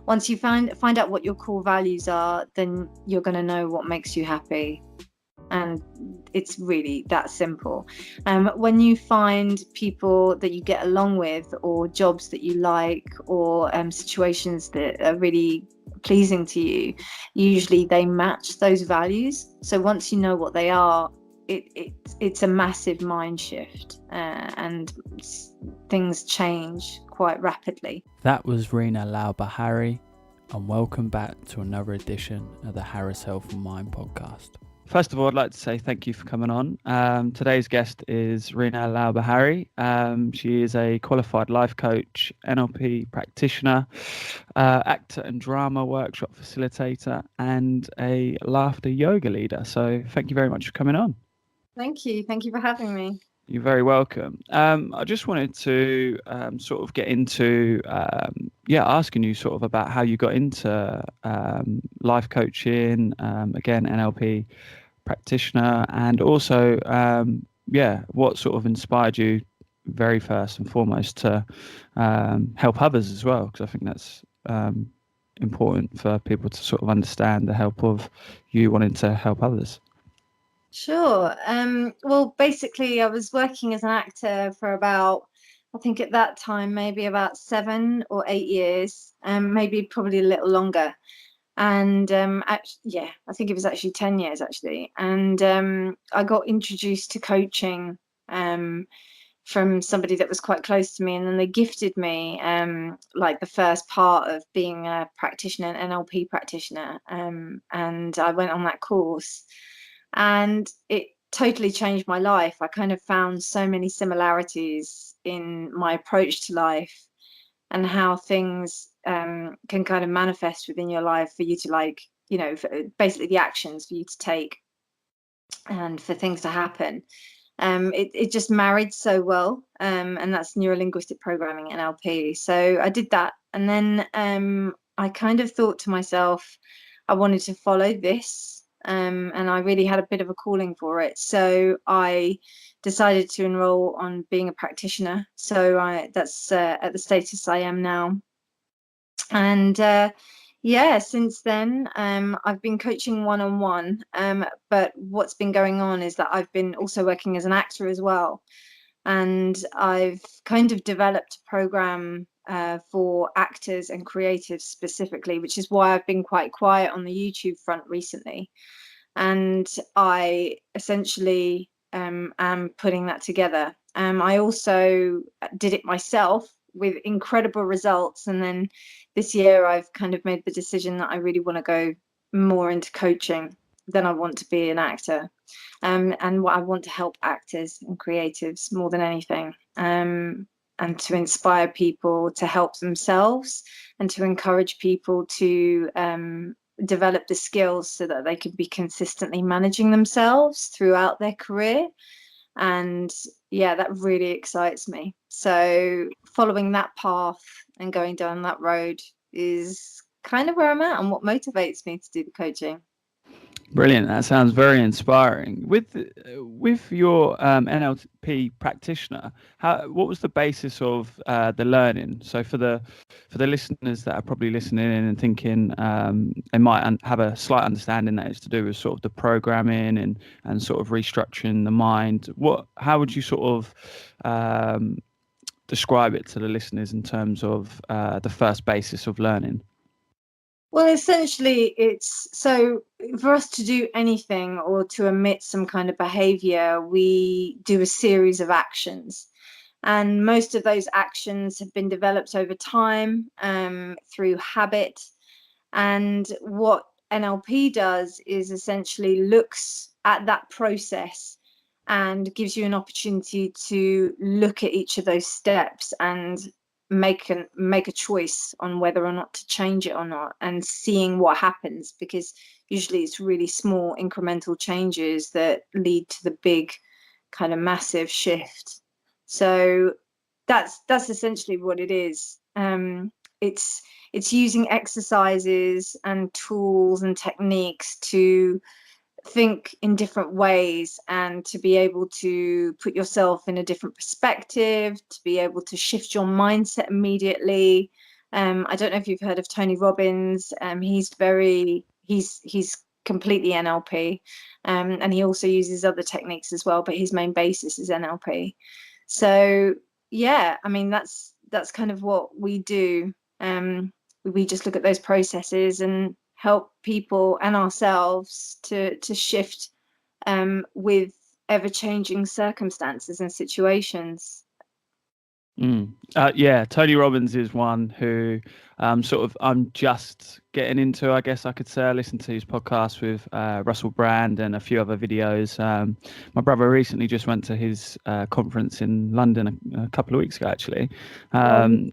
once you find out what your core values are, then you're going to know what makes you happy. And it's really that simple. When you find people that you get along with, or jobs that you like, or situations that are really pleasing to you, usually they match those values. So once you know what they are, it's a massive mind shift, and things change quite rapidly. That was Reena Lallbeeharry, and welcome back to another edition of the Harris Health and Mind podcast. First of all, I'd like to say thank you for coming on. Today's guest is Reena Lallbeeharry. She is a qualified life coach, NLP practitioner, actor and drama workshop facilitator, and a laughter yoga leader. So thank you very much for coming on. Thank you for having me. You're very welcome. I just wanted to sort of get into, asking you sort of about how you got into life coaching, again, NLP practitioner, and also, what sort of inspired you very first and foremost to help others as well, because I think that's important for people to sort of understand the help of you wanting to help others. Sure. Well, basically, I was working as an actor for about, I think at that time, maybe about 7 or 8 years, maybe probably a little longer. And I think it was actually 10 years, actually. And I got introduced to coaching from somebody that was quite close to me. And then they gifted me like the first part of being a practitioner, an NLP practitioner. And I went on that course. And it totally changed my life. I kind of found so many similarities in my approach to life, and how things can kind of manifest within your life for you to basically the actions for you to take and for things to happen. It just married so well, and that's neuro-linguistic programming, NLP. So I did that, and then I kind of thought to myself, I wanted to follow this. And I really had a bit of a calling for it. So I decided to enroll on being a practitioner. So that's at the status I am now. And since then, I've been coaching one-on-one. But what's been going on is that I've been also working as an actor as well. And I've kind of developed a program for actors and creatives specifically, which is why I've been quite quiet on the YouTube front recently. And I essentially am putting that together. I also did it myself with incredible results. And then this year I've kind of made the decision that I really want to go more into coaching than I want to be an actor. And what I want to help actors and creatives more than anything. And to inspire people to help themselves, and to encourage people to develop the skills so that they can be consistently managing themselves throughout their career. And that really excites me. So following that path and going down that road is kind of where I'm at, and what motivates me to do the coaching. Brilliant. That sounds very inspiring. With your NLP practitioner, what was the basis of the learning? So for the listeners that are probably listening in and thinking they might have a slight understanding that it's to do with sort of the programming and sort of restructuring the mind. How would you sort of describe it to the listeners in terms of the first basis of learning? Well, essentially, it's so for us to do anything or to emit some kind of behavior, we do a series of actions. And most of those actions have been developed over time through habit. And what NLP does is essentially looks at that process and gives you an opportunity to look at each of those steps and make a choice on whether or not to change it or not, and seeing what happens, because usually it's really small incremental changes that lead to the big kind of massive shift. So that's essentially what it is. It's using exercises and tools and techniques to think in different ways, and to be able to put yourself in a different perspective, to be able to shift your mindset immediately, I don't know if you've heard of Tony Robbins. He's completely NLP, and he also uses other techniques as well, but his main basis is NLP. So yeah, I mean that's kind of what we do. We just look at those processes and help people and ourselves to shift with ever-changing circumstances and situations. Yeah, Tony Robbins is one who sort of I'm just getting into, I guess I could say. I listened to his podcast with Russell Brand and a few other videos. My brother recently just went to his conference in London a couple of weeks ago, actually, and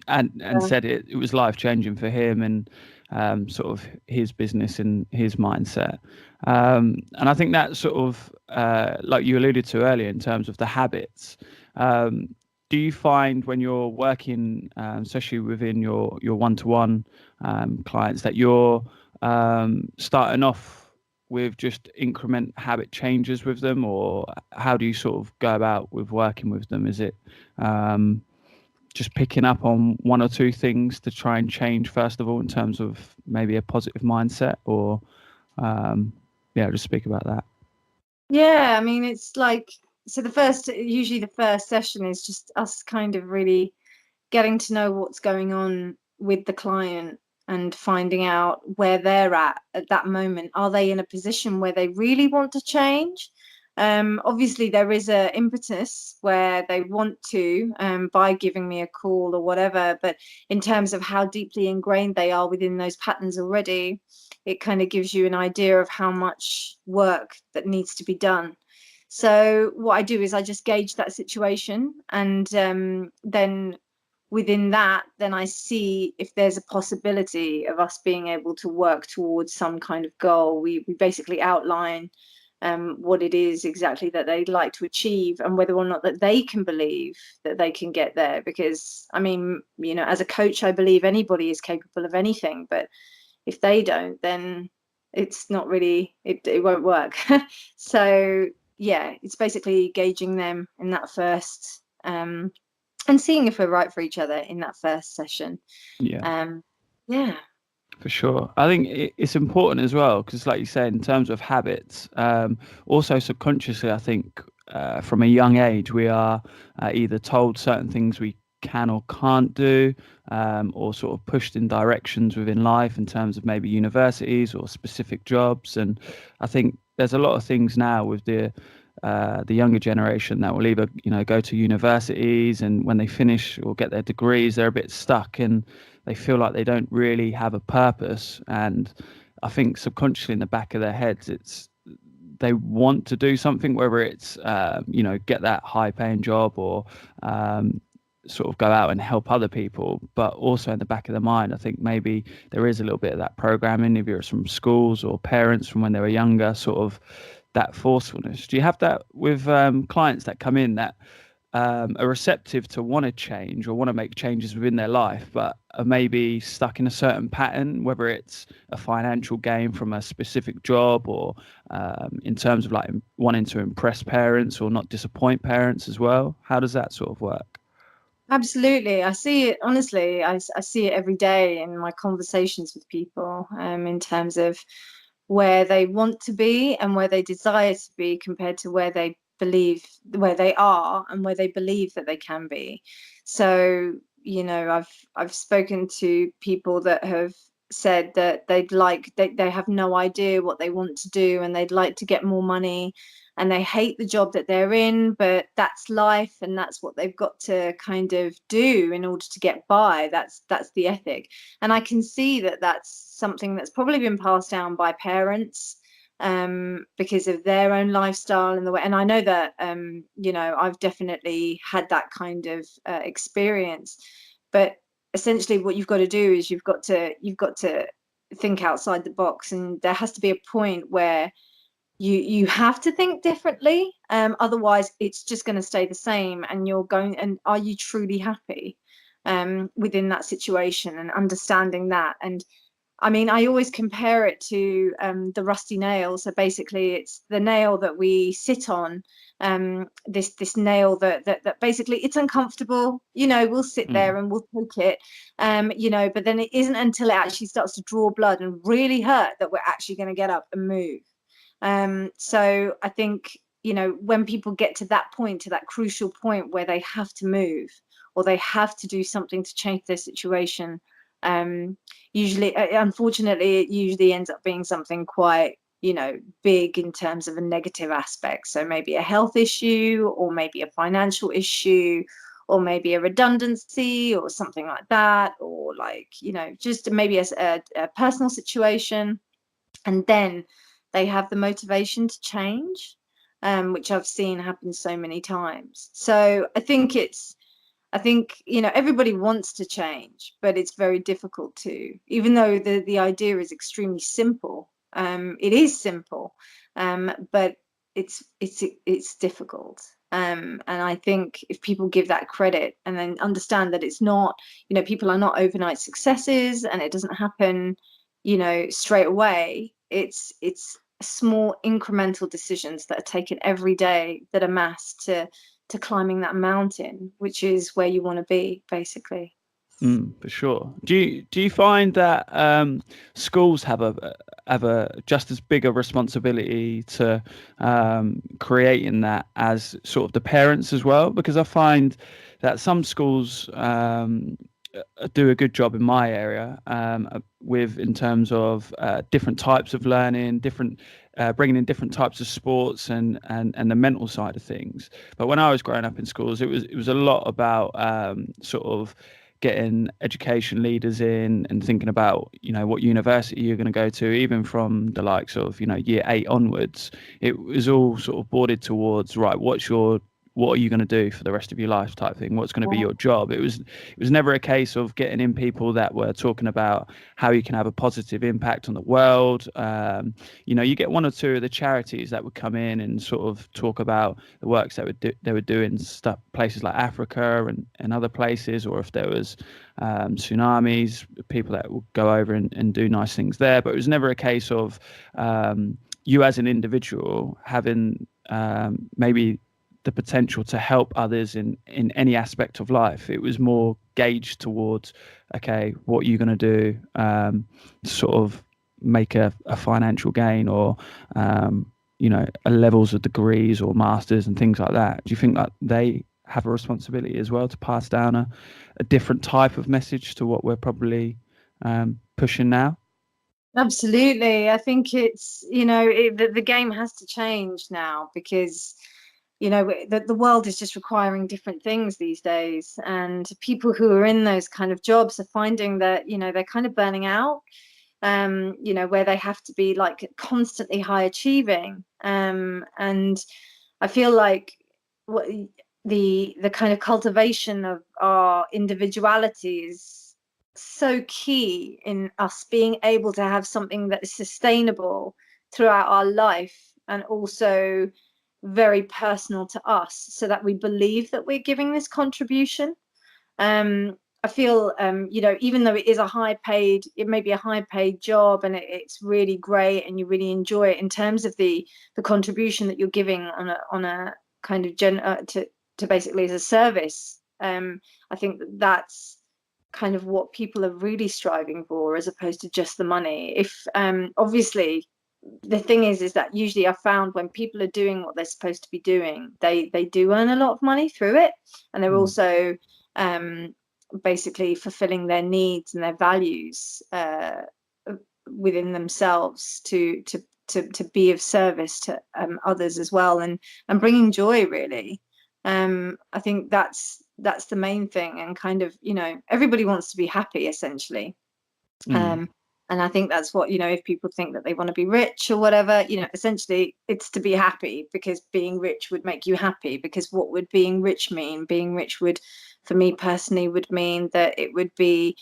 said it was life changing for him and sort of his business and his mindset. And I think that sort of like you alluded to earlier in terms of the habits. Do you find when you're working, especially within your one-to-one clients, that you're starting off with just increment habit changes with them, or how do you sort of go about with working with them? Is it just picking up on one or two things to try and change first of all in terms of maybe a positive mindset, or yeah, just speak about that. Yeah, I mean, it's like, so usually the first session is just us kind of really getting to know what's going on with the client and finding out where they're at that moment. Are they in a position where they really want to change? Obviously, there is a impetus where they want to by giving me a call or whatever. But in terms of how deeply ingrained they are within those patterns already, it kind of gives you an idea of how much work that needs to be done. So what I do is I just gauge that situation, and then within that, then I see if there's a possibility of us being able to work towards some kind of goal. We basically outline what it is exactly that they'd like to achieve and whether or not that they can believe that they can get there. Because, I mean, as a coach, I believe anybody is capable of anything, but if they don't, then it's not really, it won't work. So yeah, it's basically gauging them in that first and seeing if we're right for each other in that first session. Yeah. Yeah. For sure. I think it's important as well because, like you said, in terms of habits, also subconsciously, I think from a young age, we are either told certain things we can or can't do, or sort of pushed in directions within life in terms of maybe universities or specific jobs. And I think there's a lot of things now with the younger generation that will either go to universities, and when they finish or get their degrees, they're a bit stuck and they feel like they don't really have a purpose. And I think subconsciously in the back of their heads, it's they want to do something, whether it's get that high paying job or sort of go out and help other people. But also in the back of their mind, I think maybe there is a little bit of that programming, if you're from schools or parents from when they were younger, sort of that forcefulness. Do you have that with clients that come in that are receptive to want to change or want to make changes within their life, but are maybe stuck in a certain pattern, whether it's a financial gain from a specific job or in terms of like wanting to impress parents or not disappoint parents as well? How does that sort of work? Absolutely. I see it, honestly, I see it every day in my conversations with people, in terms of where they want to be and where they desire to be compared to where they are and where they believe that they can be. So, I've spoken to people that have said that they have no idea what they want to do and they'd like to get more money and they hate the job that they're in, but that's life and that's what they've got to kind of do in order to get by. That's the ethic. And I can see that that's something that's probably been passed down by parents, because of their own lifestyle and the way. And I know that I've definitely had that kind of experience. But essentially, what you've got to do is you've got to think outside the box, and there has to be a point where you have to think differently. Otherwise it's just going to stay the same, and are you truly happy within that situation, and understanding that. And I mean, I always compare it to the rusty nail. So basically, it's the nail that we sit on. This nail that basically it's uncomfortable. You know, we'll sit there Mm. and we'll take it. You know, but then it isn't until it actually starts to draw blood and really hurt that we're actually going to get up and move. So I think, you know, when people get to that point, to that crucial point where they have to move or they have to do something to change their situation, usually, unfortunately, it usually ends up being something quite, you know, big in terms of a negative aspect. So maybe a health issue, or maybe a financial issue, or maybe a redundancy or something like that, or like, you know, just maybe a personal situation. And then they have the motivation to change, which I've seen happen so many times. So I think, you know, everybody wants to change, but it's very difficult to, even though the idea is extremely simple. It is simple, but it's difficult. And I think if people give that credit and then understand that it's not, you know, people are not overnight successes and it doesn't happen, you know, straight away. It's small incremental decisions that are taken every day that amass to climbing that mountain, which is where you want to be, basically. For sure. Do you find that schools have a just as big a responsibility to creating that as sort of the parents as well? Because I find that some schools do a good job in my area with in terms of different types of learning, different bringing in different types of sports and the mental side of things. But when I was growing up in schools, it was a lot about sort of getting education leaders in and thinking about, you know, what university you're going to go to, even from the likes of, you know, year 8 onwards. It was all sort of boarded towards, right, what are you going to do for the rest of your life type thing, what's going to be your job. It was never a case of getting in people that were talking about how you can have a positive impact on the world. You know, you get one or two of the charities that would come in and sort of talk about the works that they would do in stuff, places like Africa and other places, or if there was tsunamis, people that would go over and do nice things there. But it was never a case of you as an individual having maybe the potential to help others in any aspect of life. It was more gauged towards, okay, what are you going to do to sort of make a financial gain, or you know, levels of degrees or masters and things like that. Do you think that they have a responsibility as well to pass down a different type of message to what we're probably pushing now? Absolutely. I think it's, you know, the game has to change now because, you know, the world is just requiring different things these days. And people who are in those kind of jobs are finding that, you know, they're kind of burning out, you know, where they have to be like constantly high achieving. And I feel like what the kind of cultivation of our individuality is so key in us being able to have something that is sustainable throughout our life and also very personal to us, so that we believe that we're giving this contribution. I feel, you know, even though it is a high paid, it may be a high paid job and it's really great and you really enjoy it in terms of the contribution that you're giving on a kind of to basically as a service. I think that's kind of what people are really striving for, as opposed to just the money. If obviously the thing is that usually I found when people are doing what they're supposed to be doing, they do earn a lot of money through it, and they're Mm. also basically fulfilling their needs and their values within themselves to be of service to others as well, and bringing joy, really. I think that's the main thing, and kind of, you know, everybody wants to be happy, essentially. Mm. um, and I think that's what, you know, if people think that they want to be rich or whatever, you know, essentially it's to be happy, because being rich would make you happy. Because what would being rich mean? Being rich would, for me personally, would mean that it would be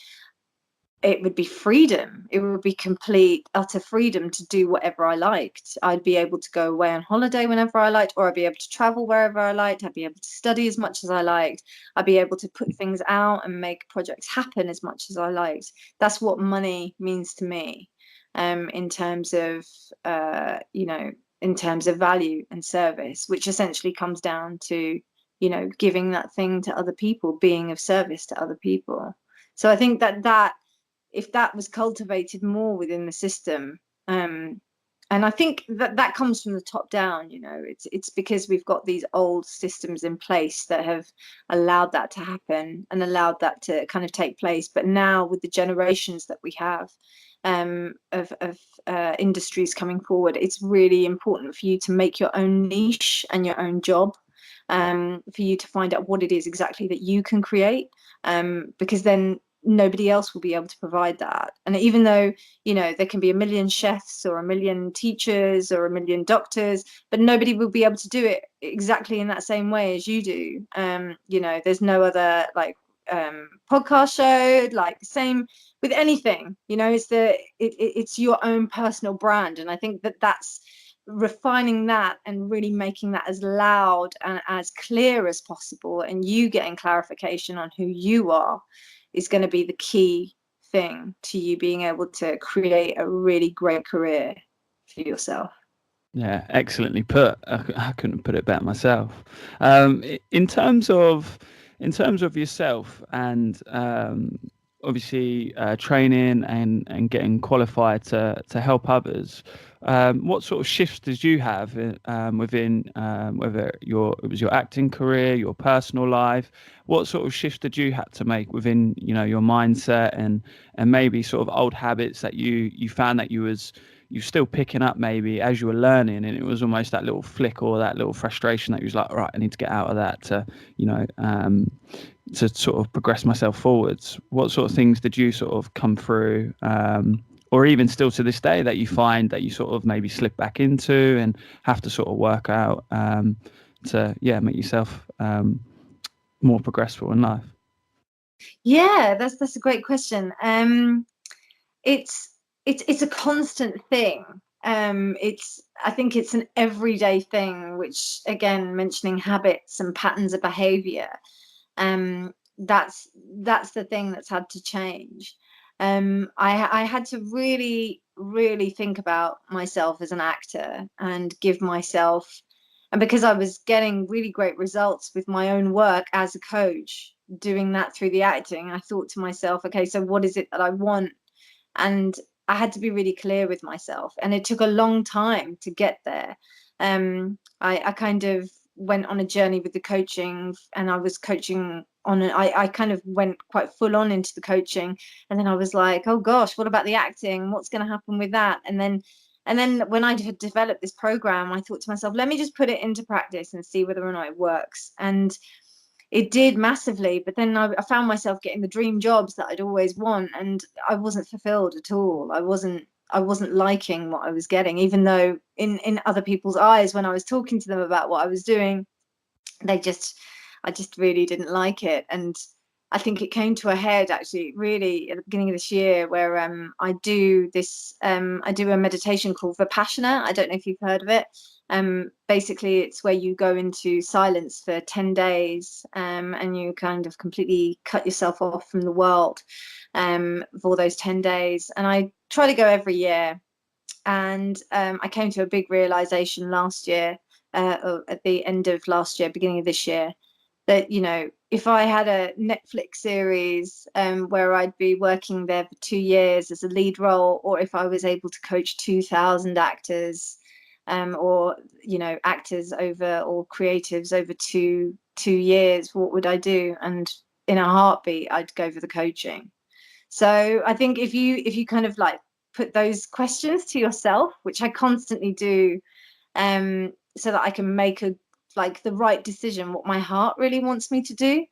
it would be freedom. It would be complete, utter freedom to do whatever I liked. I'd be able to go away on holiday whenever I liked, or I'd be able to travel wherever I liked. I'd be able to study as much as I liked. I'd be able to put things out and make projects happen as much as I liked. That's what money means to me, in terms of, in terms of value and service, which essentially comes down to, giving that thing to other people, being of service to other people. So I think that if that was cultivated more within the system, and I think that comes from the top down, it's because we've got these old systems in place that have allowed that to happen and allowed that to kind of take place. But now with the generations that we have, of industries coming forward, it's really important for you to make your own niche and your own job, for you to find out what it is exactly that you can create, because then nobody else will be able to provide that. And even though, there can be a million chefs or a million teachers or a million doctors, but nobody will be able to do it exactly in that same way as you do. There's no other podcast show, like same with anything, it's your own personal brand. And I think that's refining that and really making that as loud and as clear as possible, and you getting clarification on who you are, is going to be the key thing to you being able to create a really great career for yourself. Yeah, excellently put. I couldn't put it better myself. In terms of yourself and obviously training and getting qualified to help others, what sort of shifts did you have within whether it was your acting career, your personal life? What sort of shifts did you have to make within your mindset and maybe sort of old habits that you found that you're still picking up maybe as you were learning, and it was almost that little flick or that little frustration that you was like, right, I need to get out of that to sort of progress myself forwards. What sort of things did you sort of come through, or even still to this day, that you find that you sort of maybe slip back into and have to sort of work out to make yourself more progressive in life? Yeah, that's a great question. It's a constant thing. I think it's an everyday thing, which again, mentioning habits and patterns of behavior, that's the thing that's had to change. I had to really, really think about myself as an actor and give myself, and because I was getting really great results with my own work as a coach, doing that through the acting, I thought to myself, okay, so what is it that I want? And I had to be really clear with myself, and it took a long time to get there. I kind of went on a journey with the coaching, and I was coaching I kind of went quite full on into the coaching, and then I was like, oh gosh, what about the acting? What's going to happen with that? And then when I had developed this program, I thought to myself, let me just put it into practice and see whether or not it works. And it did massively, but then I found myself getting the dream jobs that I'd always want, and I wasn't fulfilled at all. I wasn't liking what I was getting, even though in other people's eyes, when I was talking to them about what I was doing, I just really didn't like it. And I think it came to a head actually really at the beginning of this year, where I do a meditation called Vipassana. I don't know if you've heard of it. Basically it's where you go into silence for 10 days, and you kind of completely cut yourself off from the world, for those 10 days. And I try to go every year. And I came to a big realization last year, or at the end of last year, beginning of this year, that if I had a Netflix series, where I'd be working there for 2 years as a lead role, or if I was able to coach 2,000 actors, or actors over, or creatives over two years, what would I do? And in a heartbeat, I'd go for the coaching. So I think if you kind of like put those questions to yourself, which I constantly do, so that I can make the right decision, what my heart really wants me to do,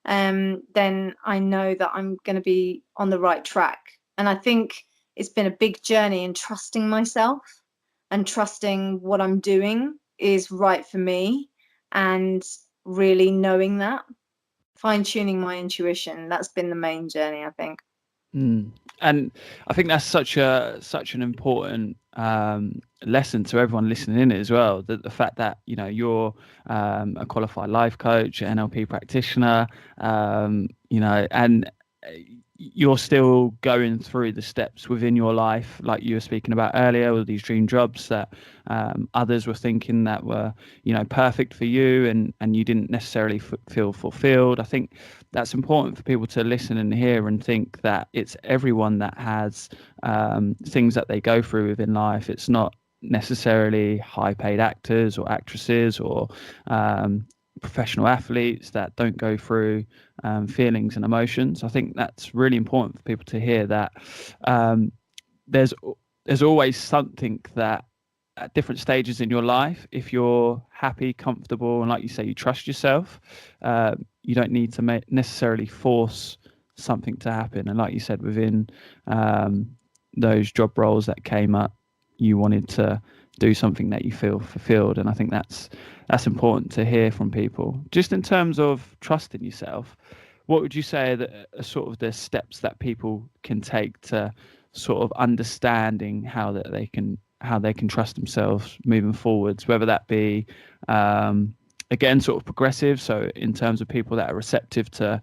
then I know that I'm going to be on the right track. And I think it's been a big journey in trusting myself and trusting what I'm doing is right for me, and really knowing that, fine tuning my intuition. That's been the main journey, I think. Mm. And I think that's such an important lesson to everyone listening in as well. That the fact that you're a qualified life coach, NLP practitioner, and you're still going through the steps within your life, like you were speaking about earlier, with these dream jobs that others were thinking that were perfect for you, and you didn't necessarily feel fulfilled. I think that's important for people to listen and hear and think that it's everyone that has things that they go through within life. It's not necessarily high paid actors or actresses or professional athletes that don't go through feelings and emotions. I think that's really important for people to hear, that um, there's there's always something that at different stages in your life, if you're happy, comfortable, and like you say, you trust yourself, you don't need to necessarily force something to happen. And like you said, within those job roles that came up, you wanted to do something that you feel fulfilled. And I think that's important to hear from people. Just in terms of trusting yourself, what would you say that are sort of the steps that people can take to sort of understanding how they can trust themselves moving forwards, whether that be again sort of progressive, so in terms of people that are receptive to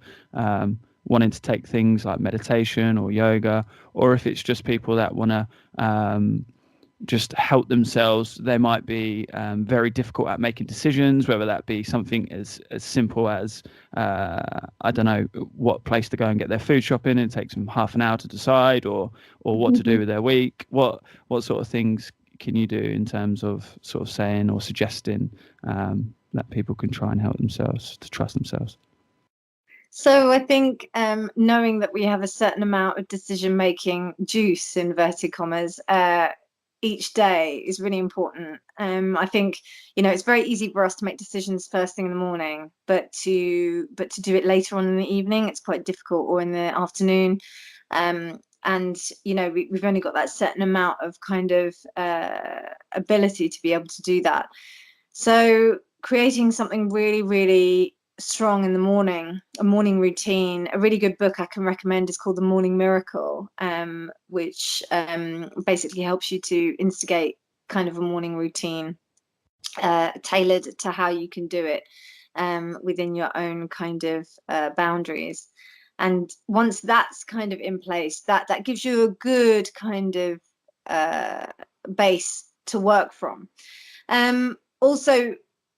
wanting to take things like meditation or yoga, or if it's just people that want to just help themselves. They might be very difficult at making decisions, whether that be something as simple as I don't know what place to go and get their food shopping, and it takes them half an hour to decide, or what to do with their week. What sort of things can you do in terms of sort of saying or suggesting that people can try and help themselves to trust themselves? So I think knowing that we have a certain amount of decision-making juice, inverted commas, each day is really important. I think it's very easy for us to make decisions first thing in the morning, but to do it later on in the evening, it's quite difficult, or in the afternoon. And we've only got that certain amount of kind of ability to be able to do that. So creating something really, really strong in the morning, a morning routine. A really good book I can recommend is called The Morning Miracle, which basically helps you to instigate kind of a morning routine tailored to how you can do it within your own kind of boundaries. And once that's kind of in place, that gives you a good kind of base to work from. Also,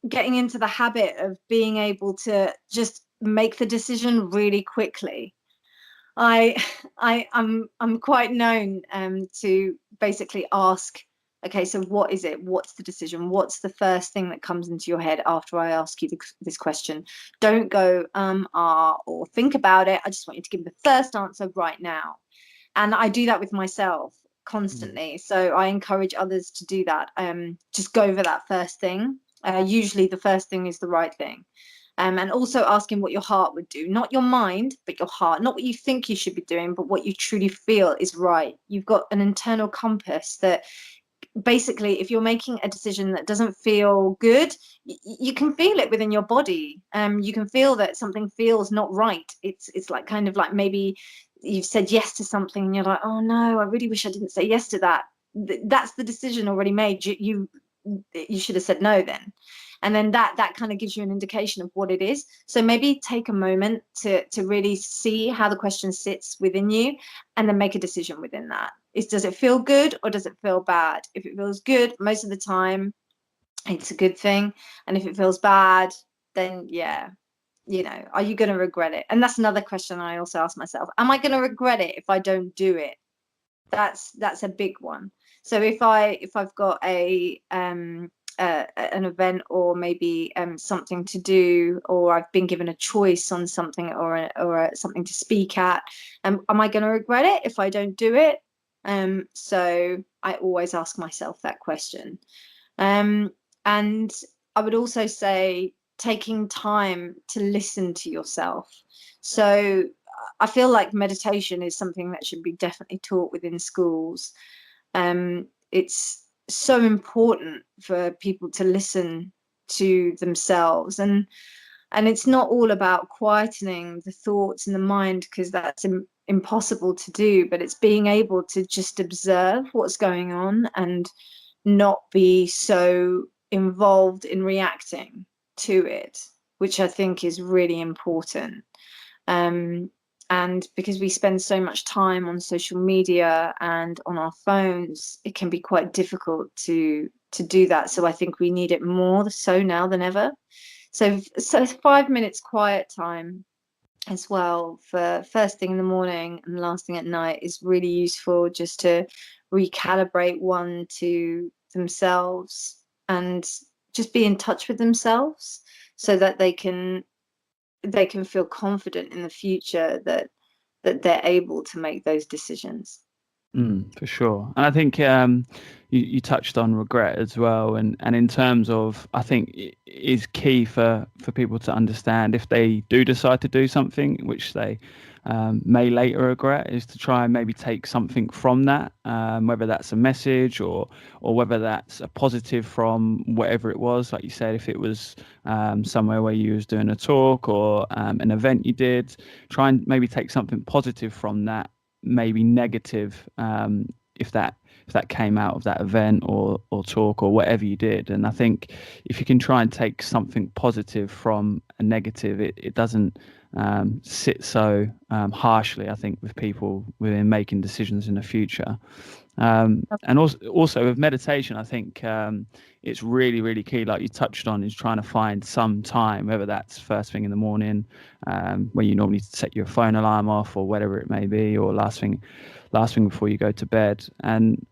getting into the habit of being able to just make the decision really quickly. I'm quite known to basically ask, okay, so what is it? What's the decision? What's the first thing that comes into your head after I ask you this question? Don't go or think about it. I just want you to give me the first answer right now. And I do that with myself constantly. So I encourage others to do that. Just go over that first thing. Usually the first thing is the right thing. And also asking what your heart would do, not your mind, but your heart, not what you think you should be doing, but what you truly feel is right. You've got an internal compass that basically, if you're making a decision that doesn't feel good, you can feel it within your body. You can feel that something feels not right. It's like kind of like maybe you've said yes to something and you're like, oh no, I really wish I didn't say yes to that. That's the decision already made. You should have said no then. And then that kind of gives you an indication of what it is. So maybe take a moment to really see how the question sits within you, and then make a decision within that. Does it feel good or does it feel bad? If it feels good, most of the time it's a good thing. And if it feels bad, then yeah, are you going to regret it? And that's another question I also ask myself. Am I going to regret it if I don't do it? That's a big one. So if I've got an event, or maybe something to do, or I've been given a choice on something, or something to speak at, am I going to regret it if I don't do it? So I always ask myself that question. And I would also say taking time to listen to yourself. So I feel like meditation is something that should be definitely taught within schools. It's so important for people to listen to themselves. And And it's not all about quietening the thoughts in the mind, because that's impossible to do, but it's being able to just observe what's going on and not be so involved in reacting to it, which I think is really important. And because we spend so much time on social media and on our phones, it can be quite difficult to do that. So I think we need it more so now than ever. So 5 minutes quiet time as well for first thing in the morning and last thing at night is really useful, just to recalibrate one to themselves and just be in touch with themselves, so that they can feel confident in the future that they're able to make those decisions. For sure. And I think you touched on regret as well. And in terms of, I think it is key for people to understand if they do decide to do something, which they may later regret, is to try and maybe take something from that, whether that's a message or whether that's a positive from whatever it was. Like you said, if it was somewhere where you was doing a talk or an event you did, try and maybe take something positive from that, maybe negative if that came out of that event or talk or whatever you did. And I think if you can try and take something positive from a negative, it doesn't sit so harshly, I think, with people within making decisions in the future. And also with meditation, I think it's really, really key, like you touched on, is trying to find some time, whether that's first thing in the morning, when you normally set your phone alarm off, or whatever it may be, or last thing before you go to bed. And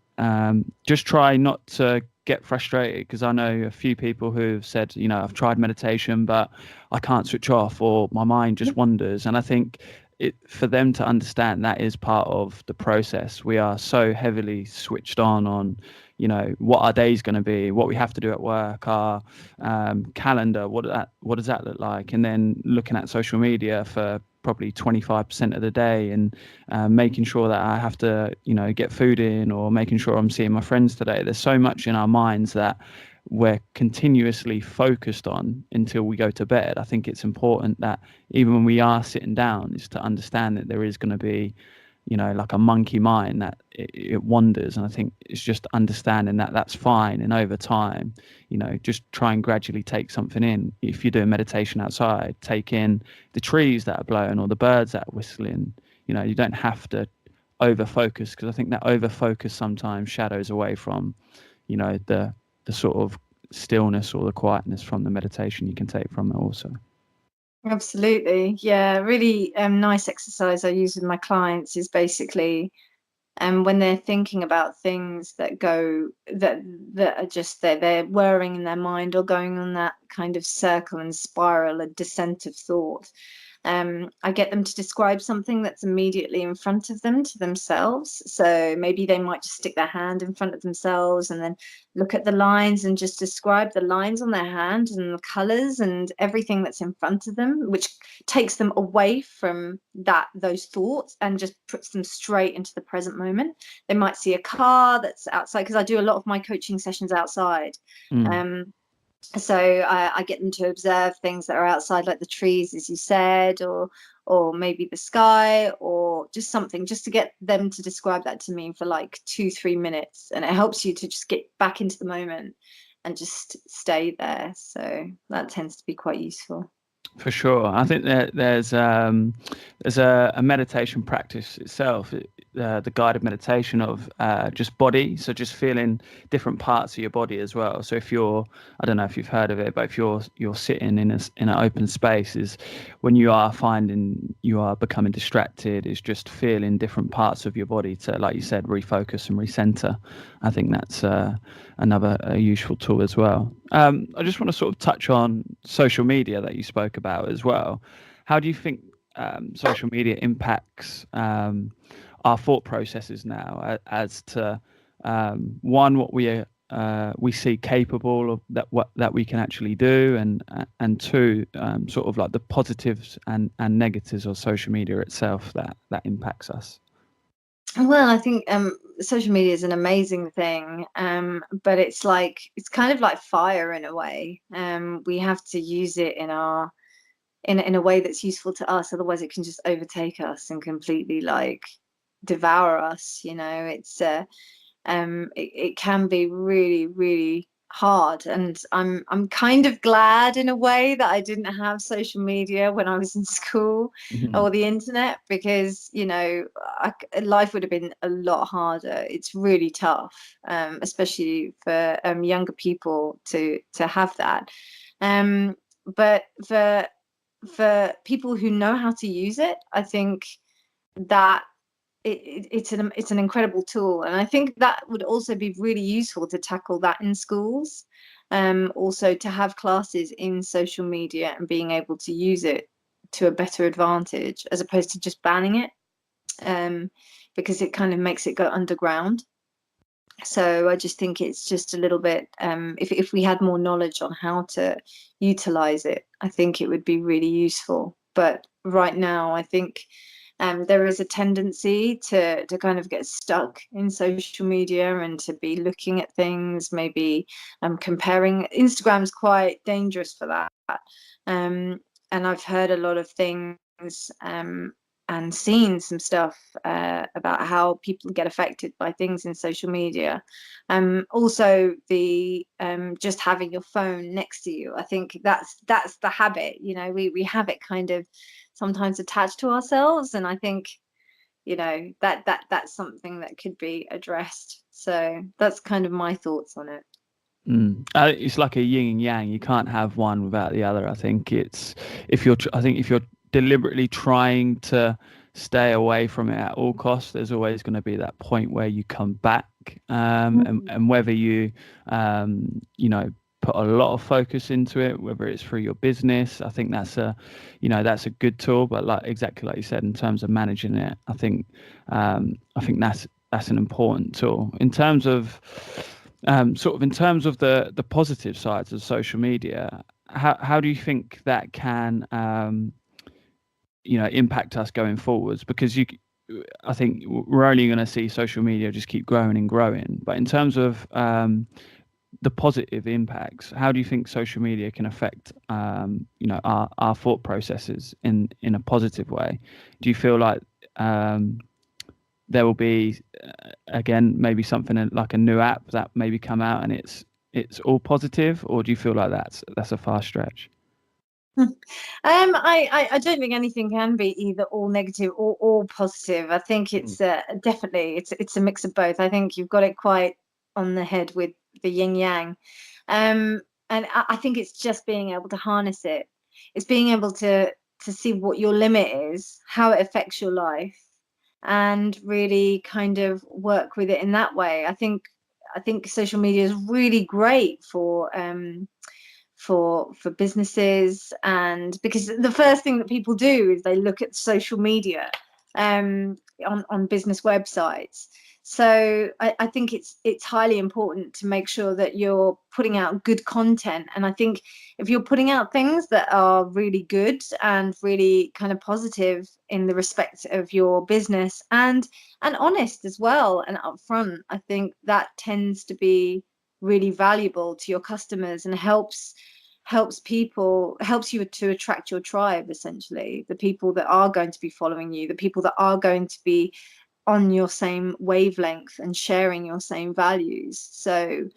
just try not to get frustrated, because I know a few people who've said, I've tried meditation, but I can't switch off, or my mind just wanders. And I think for them to understand that is part of the process. We are so heavily switched on what our day's going to be, what we have to do at work, our calendar, what does that look like, and then looking at social media for probably 25% of the day, and making sure that I have to get food in, or making sure I'm seeing my friends today. There's so much in our minds that we're continuously focused on until we go to bed. I think it's important that even when we are sitting down, is to understand that there is going to be like a monkey mind, that it wanders. And I think it's just understanding that that's fine. And over time, just try and gradually take something in. If you're doing meditation outside, take in the trees that are blowing or the birds that are whistling. You don't have to over focus, because I think that over focus sometimes shadows away from the sort of stillness or the quietness from the meditation you can take from it also. Absolutely. Yeah, really nice exercise I use with my clients is basically when they're thinking about things that are just they're whirring in their mind, or going on that kind of circle and spiral, a descent of thought. I get them to describe something that's immediately in front of them to themselves. So maybe they might just stick their hand in front of themselves and then look at the lines and just describe the lines on their hand and the colors and everything that's in front of them, which takes them away from those thoughts and just puts them straight into the present moment. They might see a car that's outside, because I do a lot of my coaching sessions outside. So I get them to observe things that are outside, like the trees, as you said, or maybe the sky, or just something, just to get them to describe that to me for like 2-3 minutes. And it helps you to just get back into the moment and just stay there. So that tends to be quite useful. For sure. I think that there's a meditation practice itself, the guided meditation of just body. So just feeling different parts of your body as well. So if I don't know if you've heard of it, but if you're sitting in an open space, is when you are finding you are becoming distracted, is just feeling different parts of your body to, like you said, refocus and recenter. I think that's another useful tool as well. I just want to sort of touch on social media that you spoke about as well. How do you think social media impacts our thought processes now, as to one, what we see capable of, that we can actually do, and two, sort of like the positives and negatives of social media itself that impacts us? Well, I think social media is an amazing thing, but it's kind of like fire in a way. We have to use it in our in a way that's useful to us. Otherwise, it can just overtake us and completely like devour us. It can be really, really hard. And I'm kind of glad in a way that I didn't have social media when I was in school Mhm. or the internet, because life would have been a lot harder. It's really tough, especially for younger people to have that. But for people who know how to use it, I think that it's an incredible tool, and I think that would also be really useful to tackle that in schools. Also to have classes in social media and being able to use it to a better advantage, as opposed to just banning it, because it kind of makes it go underground. So I just think it's just a little bit, if we had more knowledge on how to utilize it, I think it would be really useful. But right now, I think there is a tendency to kind of get stuck in social media and to be looking at things, maybe comparing. Instagram's quite dangerous for that. Um, and I've heard a lot of things, and seen some stuff about how people get affected by things in social media. Also, the just having your phone next to you. I think that's the habit. We have it kind of sometimes attached to ourselves, and I think that's something that could be addressed. So that's kind of my thoughts on it. It's like a yin and yang. You can't have one without the other. I think if you're deliberately trying to stay away from it at all costs, there's always going to be that point where you come back, Mm. and whether you put a lot of focus into it, whether it's through your business, I think that's a good tool. But like exactly like you said, in terms of managing it, I think that's an important tool in terms of. Sort of in terms of the positive sides of social media, how do you think that can impact us going forwards? Because I think we're only going to see social media just keep growing and growing. But in terms of the positive impacts, how do you think social media can affect our thought processes in a positive way? Do you feel like there will be again maybe something like a new app that maybe come out and it's all positive, or do you feel like that's a far stretch? I don't think anything can be either all negative or all positive. I think Mm. it's definitely it's a mix of both. I think you've got it quite on the head with the yin yang, um, and I think it's just being able to harness it. It's being able to see what your limit is, how it affects your life, and really kind of work with it in that way. I think social media is really great for businesses, and because the first thing that people do is they look at social media on business websites. So I think it's highly important to make sure that you're putting out good content. And I think if you're putting out things that are really good and really kind of positive in the respect of your business, and honest as well and upfront, I think that tends to be really valuable to your customers, and helps you to attract your tribe, essentially the people that are going to be following you, the people that are going to be on your same wavelength and sharing your same values. So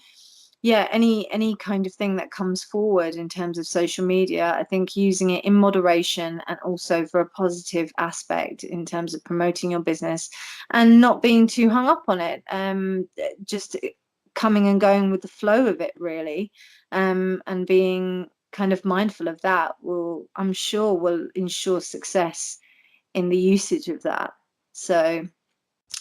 yeah, any kind of thing that comes forward in terms of social media, I think using it in moderation and also for a positive aspect in terms of promoting your business and not being too hung up on it, just coming and going with the flow of it, really, and being kind of mindful of that I'm sure will ensure success in the usage of that. So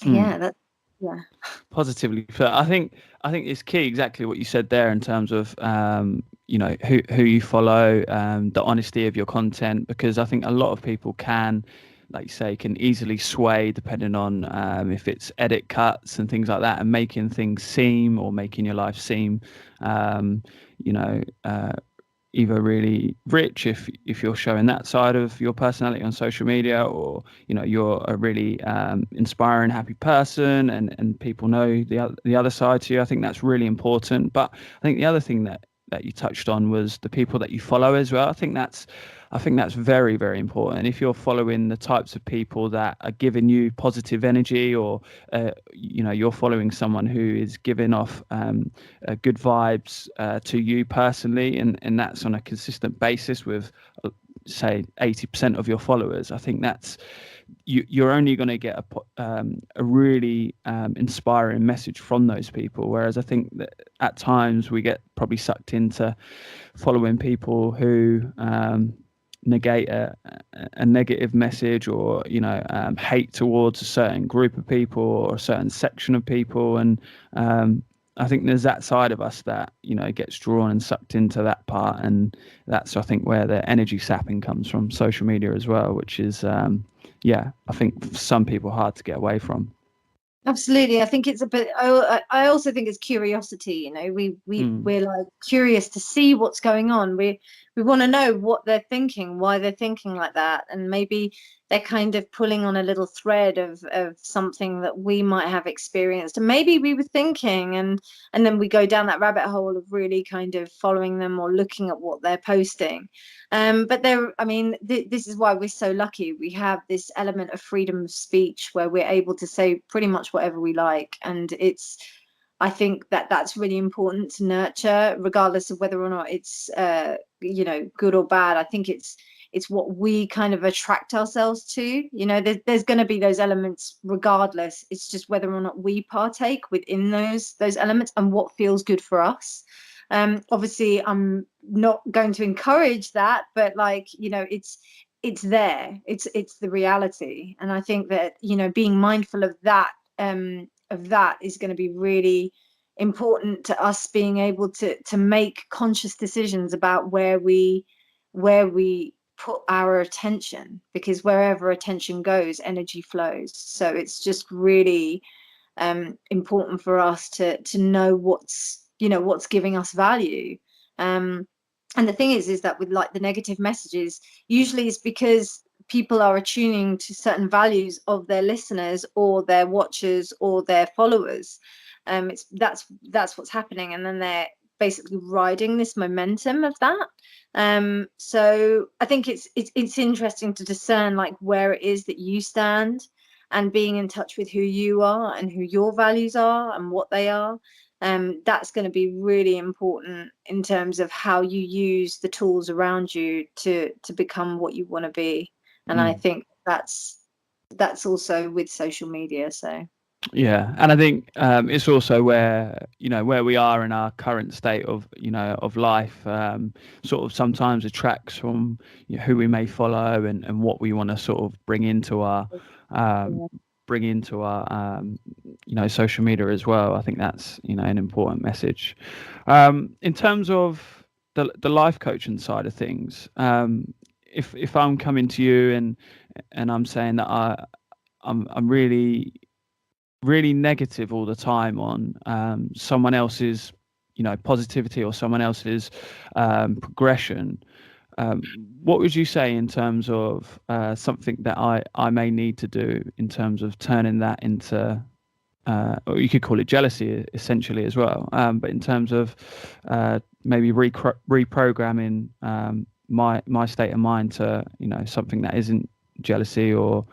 Mm. yeah, yeah. Positively, but I think it's key exactly what you said there in terms of who you follow, the honesty of your content, because I think a lot of people can, like you say, can easily sway depending on if it's edit cuts and things like that, and making things seem or making your life seem um, you know either really rich if you're showing that side of your personality on social media, or you're a really inspiring, happy person, and people know the other side to you. I think that's really important. But I think the other thing that that you touched on was the people that you follow as well. I think that's very, very important. If you're following the types of people that are giving you positive energy, or you're following someone who is giving off good vibes to you personally, and that's on a consistent basis with say 80% of your followers, I think that's you're only going to get a really inspiring message from those people. Whereas I think that at times we get probably sucked into following people who negate a negative message, or hate towards a certain group of people or a certain section of people. And I think there's that side of us that gets drawn and sucked into that part, and that's I think where the energy sapping comes from social media as well, which is I think for some people hard to get away from. Absolutely. I think it's a bit, I also think it's curiosity. We're like curious to see what's going on. We want to know what they're thinking, why they're thinking like that. And maybe they're kind of pulling on a little thread of something that we might have experienced. And maybe we were thinking, and then we go down that rabbit hole of really kind of following them or looking at what they're posting. But this is why we're so lucky. We have this element of freedom of speech where we're able to say pretty much whatever we like. And I think that's really important to nurture, regardless of whether or not it's, good or bad. I think it's what we kind of attract ourselves to. There's going to be those elements regardless. It's just whether or not we partake within those elements and what feels good for us. Obviously, I'm not going to encourage that, but it's there. It's the reality, and I think that being mindful of that is going to be really important to us being able to make conscious decisions about where we put our attention, because wherever attention goes, energy flows. So it's just really important for us to know what's giving us value. And the thing is that with like the negative messages, usually it's because people are attuning to certain values of their listeners or their watchers or their followers. That's what's happening, and then they're basically riding this momentum of that. So I think it's interesting to discern like where it is that you stand, and being in touch with who you are and who your values are and what they are. That's going to be really important in terms of how you use the tools around you to become what you want to be. And I think that's also with social media. So yeah, and I think it's also where where we are in our current state of of life, sort of sometimes attracts from who we may follow, and what we want to sort of bring into our social media as well. I think that's an important message. In terms of the life coaching side of things, if I'm coming to you and I'm saying that I'm really negative all the time on someone else's positivity or someone else's progression, what would you say in terms of something that I may need to do in terms of turning that into or you could call it jealousy essentially as well, but in terms of maybe reprogramming my state of mind to something that isn't jealousy, or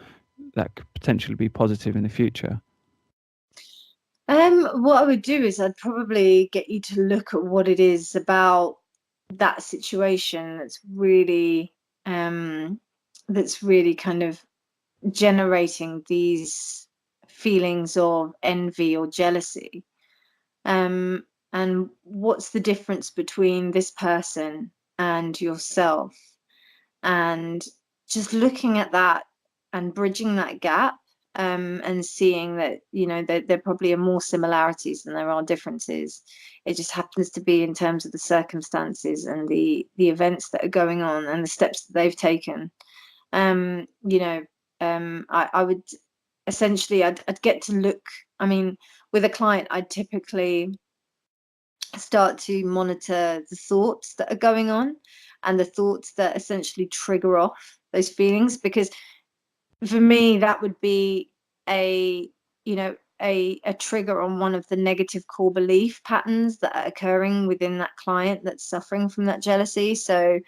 that could potentially be positive in the future? What I would do is I'd probably get you to look at what it is about that situation that's really kind of generating these feelings of envy or jealousy. And what's the difference between this person and yourself? And just looking at that and bridging that gap, and seeing that there probably are more similarities than there are differences. It just happens to be in terms of the circumstances and the events that are going on and the steps that they've taken. I would essentially I'd get to look. I mean, with a client, I'd typically start to monitor the thoughts that are going on and the thoughts that essentially trigger off those feelings, because for me that would be a a trigger on one of the negative core belief patterns that are occurring within that client that's suffering from that jealousy. So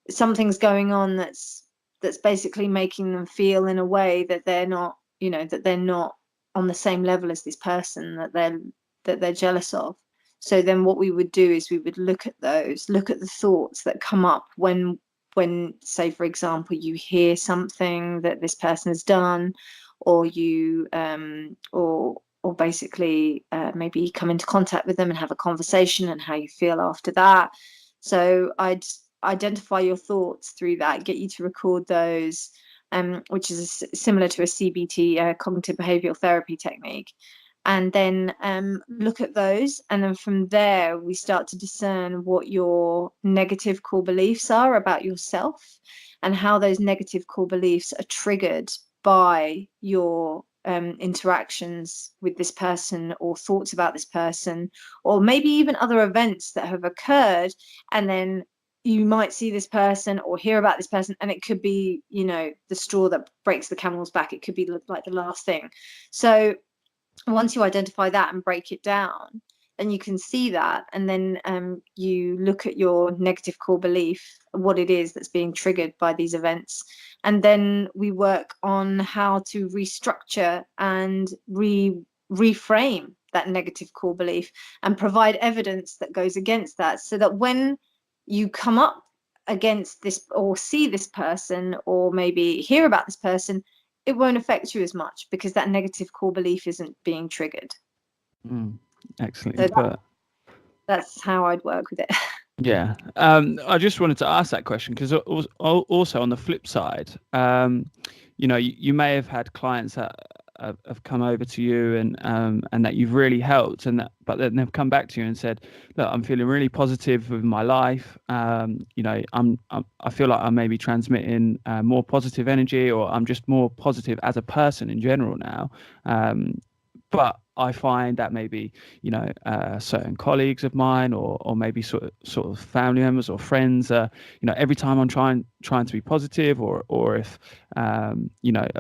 something's going on that's basically making them feel in a way that they're not, that they're not on the same level as this person that they're jealous of. So then what we would do is we would look at the thoughts that come up when say, for example, you hear something that this person has done, or you or basically maybe come into contact with them and have a conversation, and how you feel after that. So I'd identify your thoughts through that, get you to record those, which is similar to a CBT, cognitive behavioral therapy technique. And then look at those. And then from there, we start to discern what your negative core beliefs are about yourself, and how those negative core beliefs are triggered by your interactions with this person, or thoughts about this person, or maybe even other events that have occurred. And then you might see this person or hear about this person, and it could be, the straw that breaks the camel's back. It could be like the last thing. So once you identify that and break it down, then you can see that, and then you look at your negative core belief, what it is that's being triggered by these events, and then we work on how to restructure and reframe that negative core belief, and provide evidence that goes against that, so that when you come up against this, or see this person, or maybe hear about this person, it won't affect you as much, because that negative core belief isn't being triggered. Excellently So put. that's how I'd work with it. Yeah. I just wanted to ask that question because also on the flip side, you may have had clients that have come over to you and that you've really helped, but then they've come back to you and said, look, I'm feeling really positive with my life. I feel like I'm maybe transmitting more positive energy, or I'm just more positive as a person in general now. But I find that maybe, certain colleagues of mine, or maybe sort of family members or friends, every time I'm trying to be positive, or if, a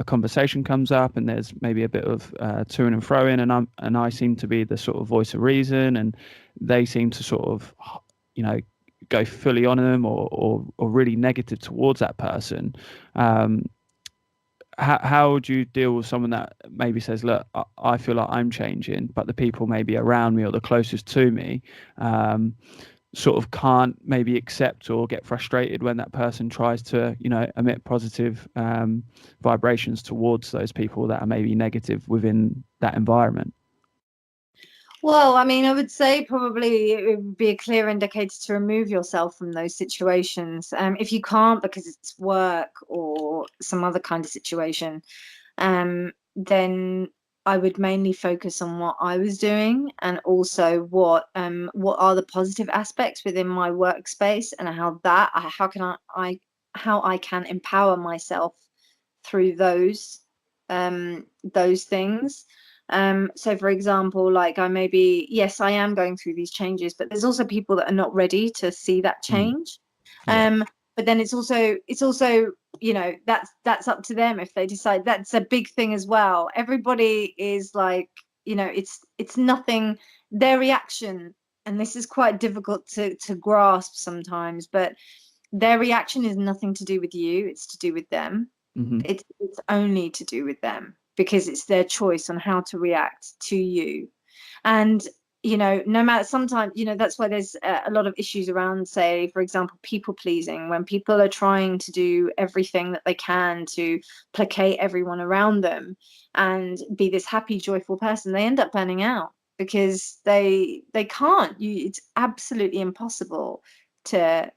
conversation comes up and there's maybe a bit of to and fro in, and I seem to be the sort of voice of reason, and they seem to sort of, go fully on them, or really negative towards that person. How would you deal with someone that maybe says, look, I feel like I'm changing, but the people maybe around me or the closest to me sort of can't maybe accept or get frustrated when that person tries to, emit positive vibrations towards those people that are maybe negative within that environment? Well, I mean, I would say probably it would be a clear indicator to remove yourself from those situations. If you can't because it's work or some other kind of situation, then I would mainly focus on what I was doing, and also what are the positive aspects within my workspace, and how I can empower myself through those things. So for example, like yes, I am going through these changes, but there's also people that are not ready to see that change. Yeah. But then it's also that's up to them if they decide. That's a big thing as well. Everybody is like, it's nothing, their reaction, and this is quite difficult to grasp sometimes, but their reaction is nothing to do with you, it's to do with them. Mm-hmm. It's only to do with them, because it's their choice on how to react to you. And no matter, sometimes, that's why there's a lot of issues around, say, for example, people pleasing. When people are trying to do everything that they can to placate everyone around them and be this happy, joyful person, they end up burning out, because they can't. It's absolutely impossible to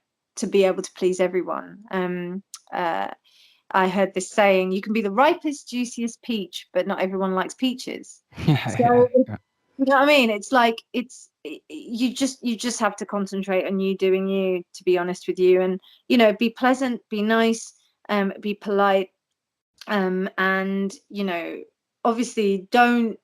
be able to please everyone. I heard this saying, you can be the ripest, juiciest peach, but not everyone likes peaches. So, Yeah. you know what I mean? It's like, you just have to concentrate on you doing you, to be honest with you, and be pleasant, be nice, be polite, and obviously don't,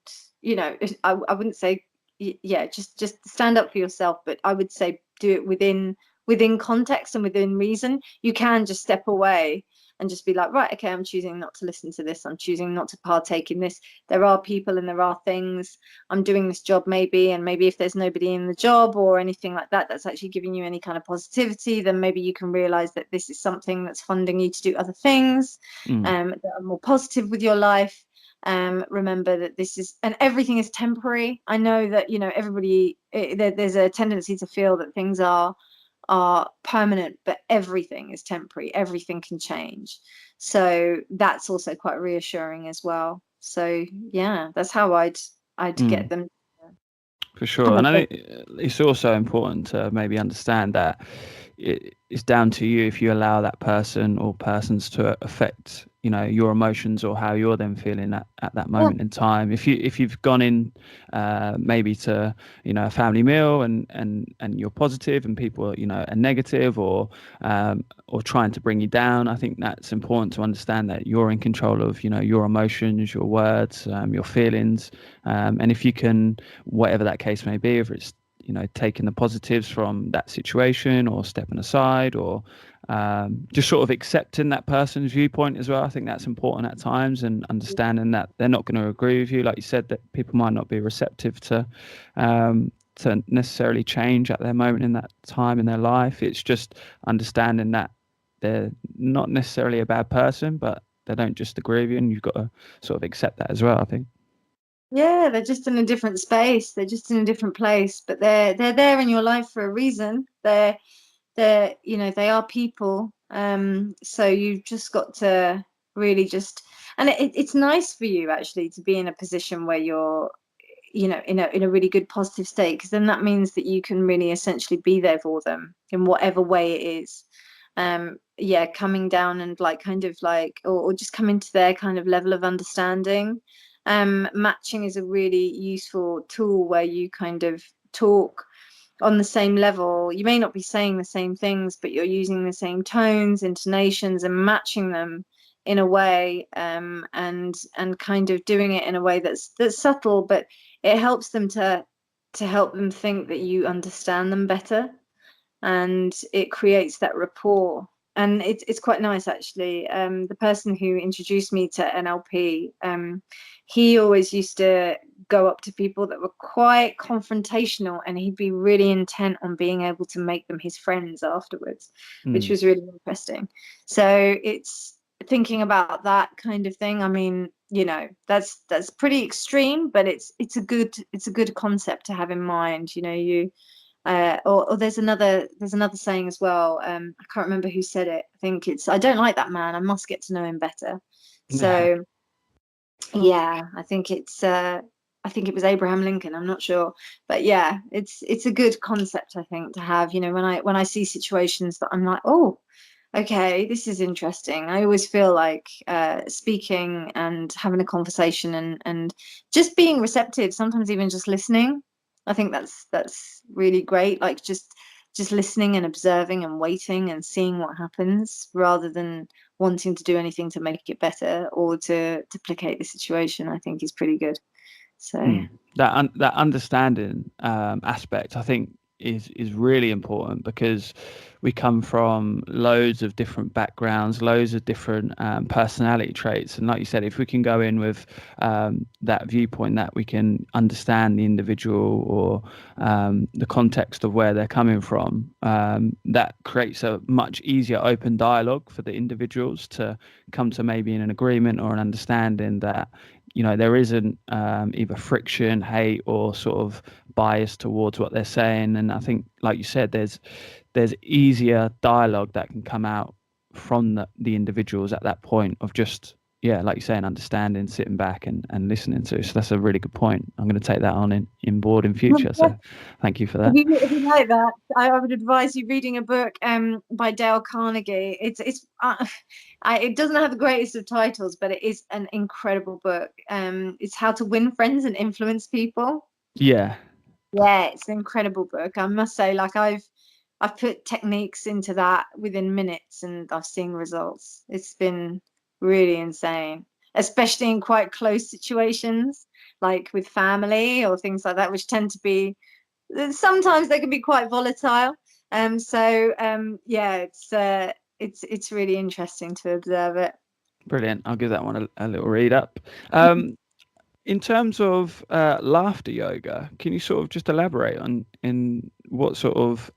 I wouldn't say, yeah, just stand up for yourself, but I would say do it within context and within reason. You can just step away and just be like, right, okay, I'm choosing not to listen to this. I'm choosing not to partake in this. There are people and there are things. I'm doing this job maybe, and maybe if there's nobody in the job or anything like that that's actually giving you any kind of positivity, then maybe you can realize that this is something that's funding you to do other things that are more positive with your life. Remember that this is, and everything is temporary. I know that, you know, everybody, there's a tendency to feel that things are permanent, but everything is temporary. Everything can change. So that's also quite reassuring as well. So yeah, that's how I'd get them For to have sure. a And I think. think it's also important to maybe understand that it's down to you if you allow that person or persons to affect, you know, your emotions or how you're then feeling at that Yeah, moment in time. If you've gone in maybe to, you know, a family meal and you're positive and people, you know, are negative or trying to bring you down, I think that's important to understand that you're in control of, you know, your emotions, your words, your feelings, and if you can, whatever that case may be, if it's, you know, taking the positives from that situation or stepping aside or just sort of accepting that person's viewpoint as well. I think that's important at times, and understanding that they're not going to agree with you. Like you said, that people might not be receptive to necessarily change at their moment in that time in their life. It's just understanding that they're not necessarily a bad person, but they don't just agree with you, and you've got to sort of accept that as well, I think. yeah, they're just in a different space. They're just in a different place, but they're there in your life for a reason. They're, you know, they are people. So you've just got to really just, and it's nice for you actually to be in a position where you're, you know, in a really good positive state, because then that means that you can really essentially be there for them in whatever way it is. Yeah, coming down and like kind of like, or just coming to their kind of level of understanding. Matching is a really useful tool where you kind of talk on the same level. You may not be saying the same things, but you're using the same tones, intonations, and matching them in a way, and kind of doing it in a way that's subtle, but it helps them to help them think that you understand them better, and it creates that rapport. And it's quite nice actually. The person who introduced me to NLP, he always used to go up to people that were quite confrontational, and he'd be really intent on being able to make them his friends afterwards, which Mm. was really interesting. So it's thinking about that kind of thing. I mean, you know, that's pretty extreme, but it's a good concept to have in mind. You know, you or there's another saying as well. I can't remember who said it. I think it's, I don't like that man, I must get to know him better. So yeah, I think it was Abraham Lincoln, I'm not sure. But yeah, it's a good concept, I think, to have. You know, when I see situations that I'm like, oh, okay, this is interesting. I always feel like speaking and having a conversation, and just being receptive, sometimes even just listening. I think that's really great. Like just listening and observing and waiting and seeing what happens, rather than wanting to do anything to make it better or to duplicate the situation, I think is pretty good. So That understanding aspect, I think, is really important, because we come from loads of different backgrounds, loads of different personality traits, and like you said, if we can go in with that viewpoint, that we can understand the individual or the context of where they're coming from, that creates a much easier open dialogue for the individuals to come to maybe in an agreement or an understanding that, you know, there isn't either friction, hate, or sort of bias towards what they're saying. And I think, like you said, there's easier dialogue that can come out from the individuals at that point of just, yeah, like you're saying, understanding, sitting back and listening to. So that's a really good point. I'm going to take that on in board in future. So thank you for that. if you like that, I would advise you reading a book by Dale Carnegie. It doesn't have the greatest of titles, but it is an incredible book. It's How to Win Friends and Influence People. Yeah. Yeah, it's an incredible book. I must say, like I've put techniques into that within minutes, and I've seen results. It's been really insane, especially in quite close situations, like with family or things like that, which tend to be, sometimes they can be quite volatile. Yeah, it's really interesting to observe it. Brilliant. I'll give that one a little read up. In terms of laughter yoga, can you sort of just elaborate on in what sort of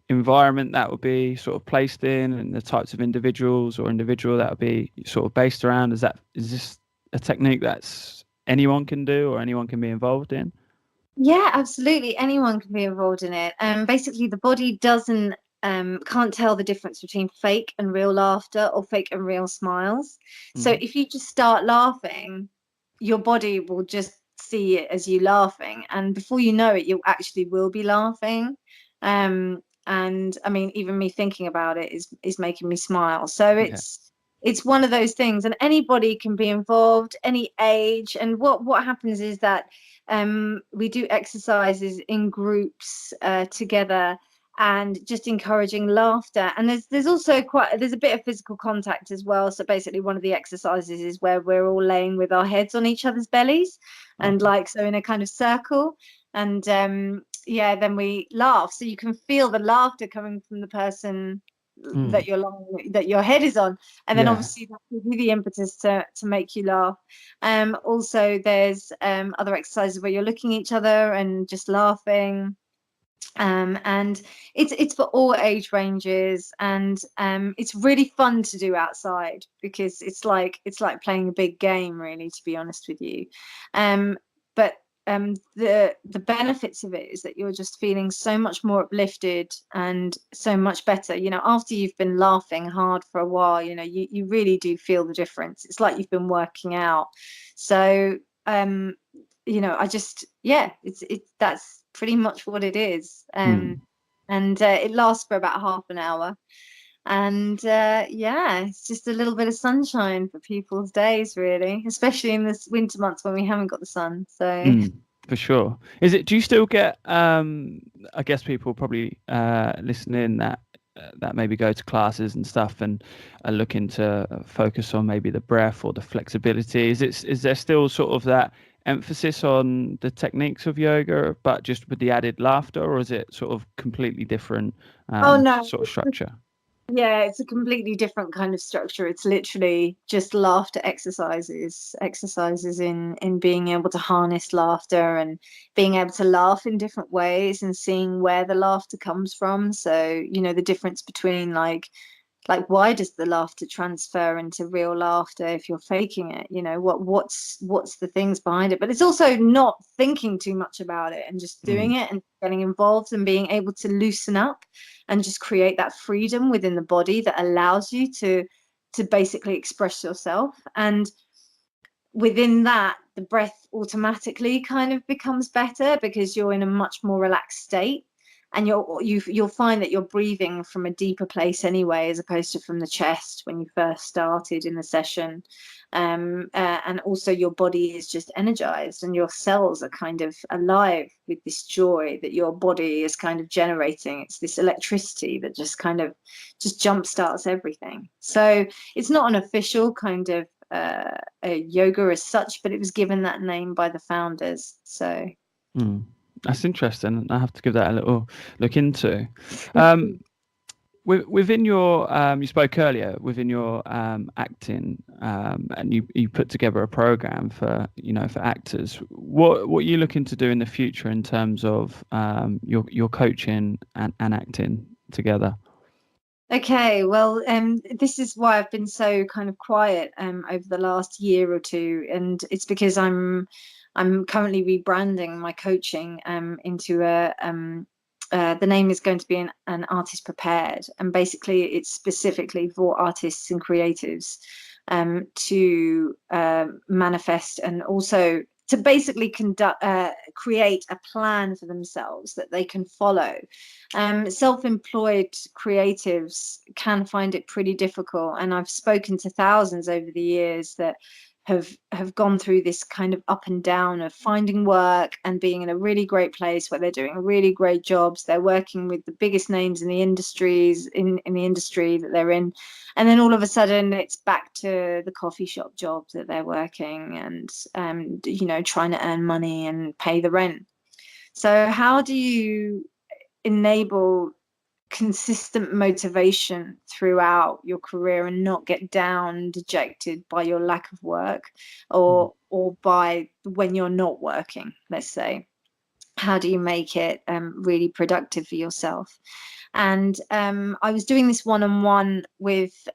environment that would be sort of placed in, and the types of individuals or individual that would be sort of based around? Is this a technique that's anyone can do or anyone can be involved in? Yeah, absolutely. Anyone can be involved in it. Basically, the body doesn't can't tell the difference between fake and real laughter or fake and real smiles. So Mm. if you just start laughing, your body will just see it as you laughing, and before you know it, you actually will be laughing. And I mean, even me thinking about it is making me smile. So Yeah. it's one of those things, and anybody can be involved, any age. And what happens is that we do exercises in groups together, and just encouraging laughter. And there's also there's a bit of physical contact as well. So basically, one of the exercises is where we're all laying with our heads on each other's bellies, and Okay. like so in a kind of circle. And yeah, then we laugh. So you can feel the laughter coming from the person Mm. that your head is on, and then Yeah. obviously that gives you the impetus to make you laugh. Also there's other exercises where you're looking at each other and just laughing. And it's for all age ranges, and it's really fun to do outside, because it's like playing a big game, really, to be honest with you. But the benefits of it is that you're just feeling so much more uplifted and so much better. After you've been laughing hard for a while, you really do feel the difference. It's like you've been working out. So I just, yeah, it's that's pretty much what it is. Mm. And it lasts for about half an hour. And yeah, it's just a little bit of sunshine for people's days, really, especially in this winter months when we haven't got the sun. So Mm. For sure. Do you still get I guess people probably listening that maybe go to classes and stuff and are looking to focus on maybe the breath or the flexibility. Is there still sort of that emphasis on the techniques of yoga, but just with the added laughter, or is it sort of completely different oh no, sort of structure? yeah, it's a completely different kind of structure. It's literally just laughter exercises in being able to harness laughter, and being able to laugh in different ways, and seeing where the laughter comes from. So, the difference between like why does the laughter transfer into real laughter if you're faking it? What's the things behind it? But it's also not thinking too much about it, and just Mm. doing it and getting involved and being able to loosen up and just create that freedom within the body that allows you to basically express yourself. And within that, the breath automatically kind of becomes better, because you're in a much more relaxed state, and you'll find that you're breathing from a deeper place anyway, as opposed to from the chest when you first started in the session. And also your body is just energized, and your cells are kind of alive with this joy that your body is kind of generating. It's this electricity that just kind of just jump starts everything. So it's not an official kind of a yoga as such, but it was given that name by the founders. So Mm. That's interesting. I have to give that a little look into. Um, within your, you spoke earlier within your acting, and you put together a program for for actors. What are you looking to do in the future in terms of your coaching and acting together? okay, well, this is why I've been so kind of quiet over the last year or two, and it's because I'm currently rebranding my coaching into the name is going to be an artist prepared, and basically it's specifically for artists and creatives to manifest, and also to basically create a plan for themselves that they can follow. Self-employed creatives can find it pretty difficult, and I've spoken to thousands over the years that have gone through this kind of up and down of finding work and being in a really great place where they're doing really great jobs. They're working with the biggest names in the industries in the industry that they're in, and then all of a sudden it's back to the coffee shop jobs that they're working, and trying to earn money and pay the rent. So how do you enable consistent motivation throughout your career and not get down dejected by your lack of work, Mm. or by when you're not working, let's say. How do you make it really productive for yourself? And I was doing this one-on-one with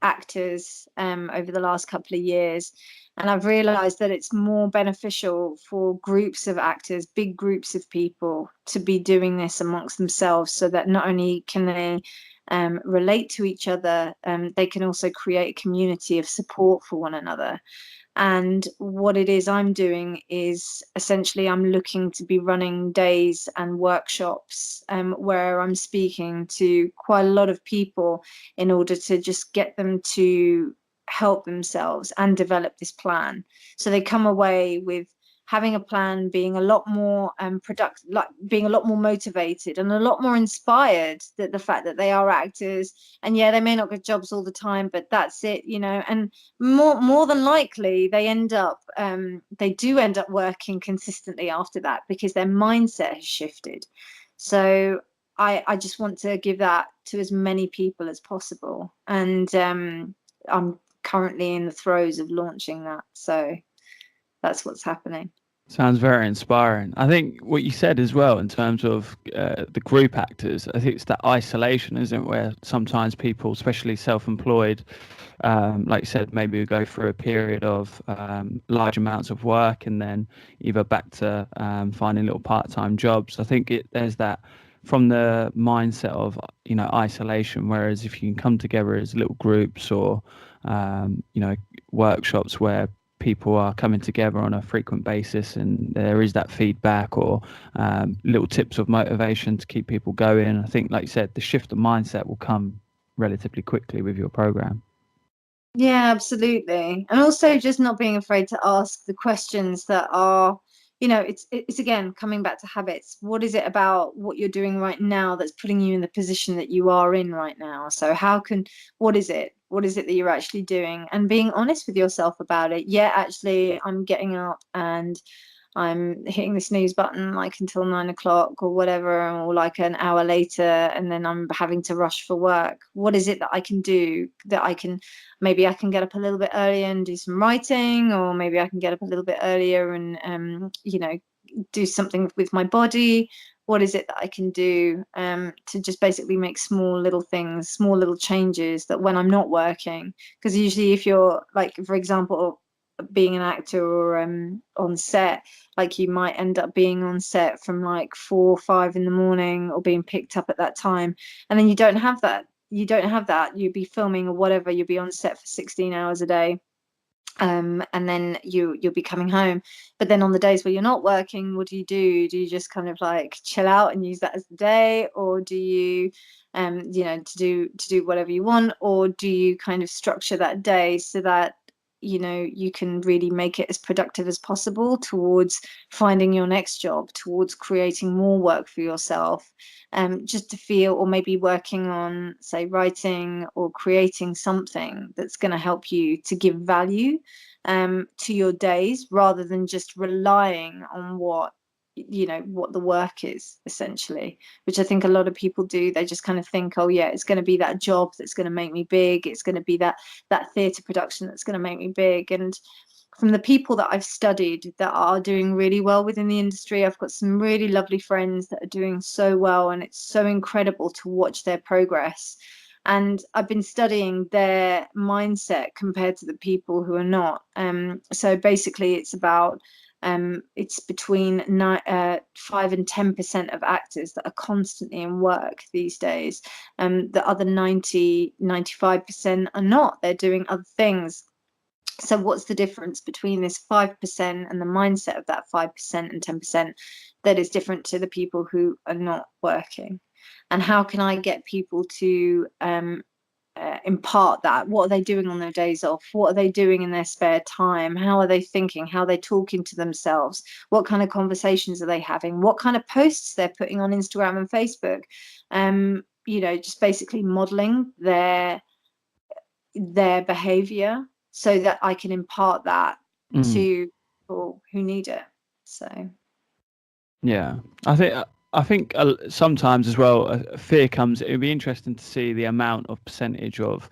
actors over the last couple of years. And I've realized that it's more beneficial for groups of actors, big groups of people, to be doing this amongst themselves, so that not only can they relate to each other, they can also create a community of support for one another. And what it is I'm doing is essentially I'm looking to be running days and workshops where I'm speaking to quite a lot of people in order to just get them to help themselves and develop this plan. So they come away with having a plan, being a lot more productive, like being a lot more motivated and a lot more inspired, that the fact that they are actors, and yeah, they may not get jobs all the time, but that's it, you know. And more than likely they do end up working consistently after that, because their mindset has shifted. So I just want to give that to as many people as possible. And I'm currently in the throes of launching that. So that's what's happening. Sounds very inspiring. I think what you said as well in terms of the group actors, I think it's that isolation, isn't it? Where sometimes people, especially self-employed, like you said, maybe we go through a period of large amounts of work and then either back to finding little part-time jobs. I think there's that from the mindset of, isolation. Whereas if you can come together as little groups or, workshops where people are coming together on a frequent basis and there is that feedback or little tips of motivation to keep people going. I think, like you said, the shift of mindset will come relatively quickly with your program. Yeah, absolutely. And also just not being afraid to ask the questions that are, it's again coming back to habits. What is it about what you're doing right now that's putting you in the position that you are in right now? So what is it? What is it that you're actually doing? And being honest with yourself about it. Yeah, actually, I'm getting up and I'm hitting the snooze button like until 9 o'clock or whatever, or like an hour later, and then I'm having to rush for work. What is it that I can do that maybe I can get up a little bit earlier and do some writing, or maybe I can get up a little bit earlier and, do something with my body. What is it that I can do to just basically make small little things, small little changes that when I'm not working, because usually if you're like, for example, being an actor or on set, like you might end up being on set from like 4 or 5 in the morning or being picked up at that time, and then you don't have that. You'd be filming or whatever, you'll be on set for 16 hours a day, and then you'll be coming home. But then on the days where you're not working, what do you do? Do you just kind of like chill out and use that as the day, or do you to do whatever you want, or do you kind of structure that day so that you can really make it as productive as possible towards finding your next job, towards creating more work for yourself, just to feel, or maybe working on, say, writing or creating something that's going to help you to give value to your days, rather than just relying on what the work is, essentially, which I think a lot of people do. They just kind of think, oh yeah, it's going to be that job that's going to make me big, it's going to be that theatre production that's going to make me big. And from the people that I've studied that are doing really well within the industry, I've got some really lovely friends that are doing so well, and it's so incredible to watch their progress. And I've been studying their mindset compared to the people who are not. So basically, it's between 5 and 10% of actors that are constantly in work these days. The other 95% are not. They're doing other things. So what's the difference between this 5% and the mindset of that 5% and 10% that is different to the people who are not working? And how can I get people to impart that? What are they doing on their days off? What are they doing in their spare time? How are they thinking? How are they talking to themselves? What kind of conversations are they having? What kind of posts they're putting on Instagram and Facebook? Just basically modeling their behavior so that I can impart that to people who need it. So Yeah, I think I think sometimes as well, fear comes. It would be interesting to see the amount of percentage of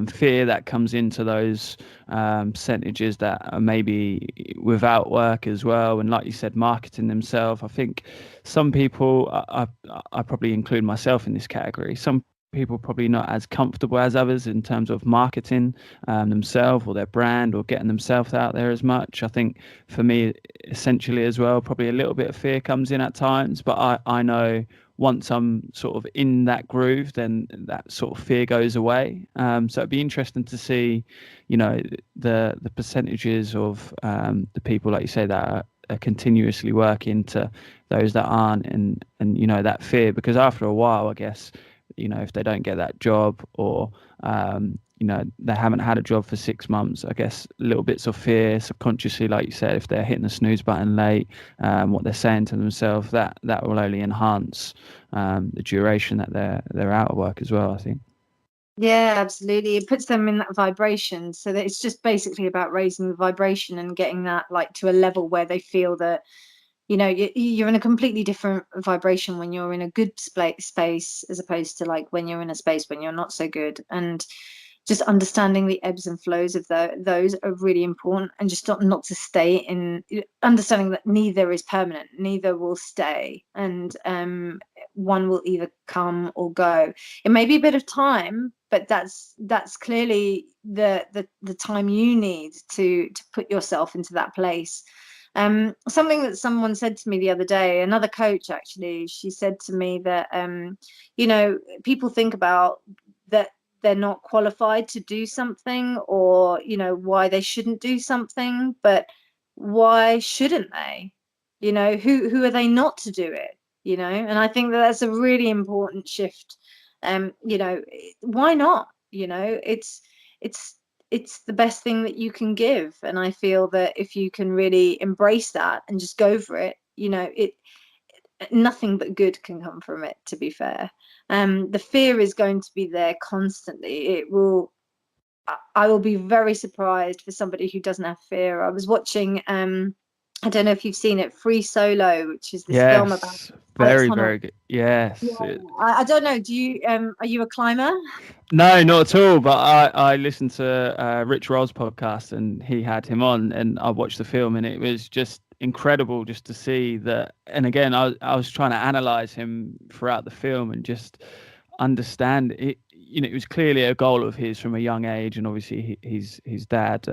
fear that comes into those percentages that are maybe without work as well. And like you said, marketing themselves. I think some people, I probably include myself in this category. Some people probably not as comfortable as others in terms of marketing themselves or their brand or getting themselves out there as much. I think for me, essentially as well, probably a little bit of fear comes in at times, but I know once I'm sort of in that groove, then that sort of fear goes away. So it'd be interesting to see, you know, the percentages of the people, like you say, that are continuously working to those that aren't, and you know, that fear, because after a while, I guess, you know, if they don't get that job, or you know, they haven't had a job for 6 months, I guess little bits of fear subconsciously, like you said, if they're hitting the snooze button late, what they're saying to themselves, that will only enhance the duration that they're out of work as well, I think. Yeah, absolutely. It puts them in that vibration, so that it's just basically about raising the vibration and getting that like to a level where they feel that, you know, you're in a completely different vibration when you're in a good space, as opposed to like when you're in a space when you're not so good. And just understanding the ebbs and flows of those are really important, and just not to stay in, understanding that neither is permanent, neither will stay, and one will either come or go. It may be a bit of time, but that's clearly the time you need to put yourself into that place. Something that someone said to me the other day, another coach actually, she said to me that you know, people think about that they're not qualified to do something, or you know, why they shouldn't do something, but why shouldn't they? You know, who are they not to do it? You know, and I think that that's a really important shift. You know, why not? You know, it's it's the best thing that you can give, and I feel that if you can really embrace that and just go for it, you know, it nothing but good can come from it, to be fair. The fear is going to be there constantly. It will, I will be very surprised for somebody who doesn't have fear. I was watching I don't know if you've seen it, Free Solo, which is this film about Yes, Alex very, Honnold. very good. Yeah, Yes. I don't know, do you are you a climber? No, not at all. But I listened to Rich Roll's podcast, and he had him on, and I watched the film, and it was just incredible just to see that. And again, I was trying to analyze him throughout the film and just understand it. You know, it was clearly a goal of his from a young age, and obviously his dad.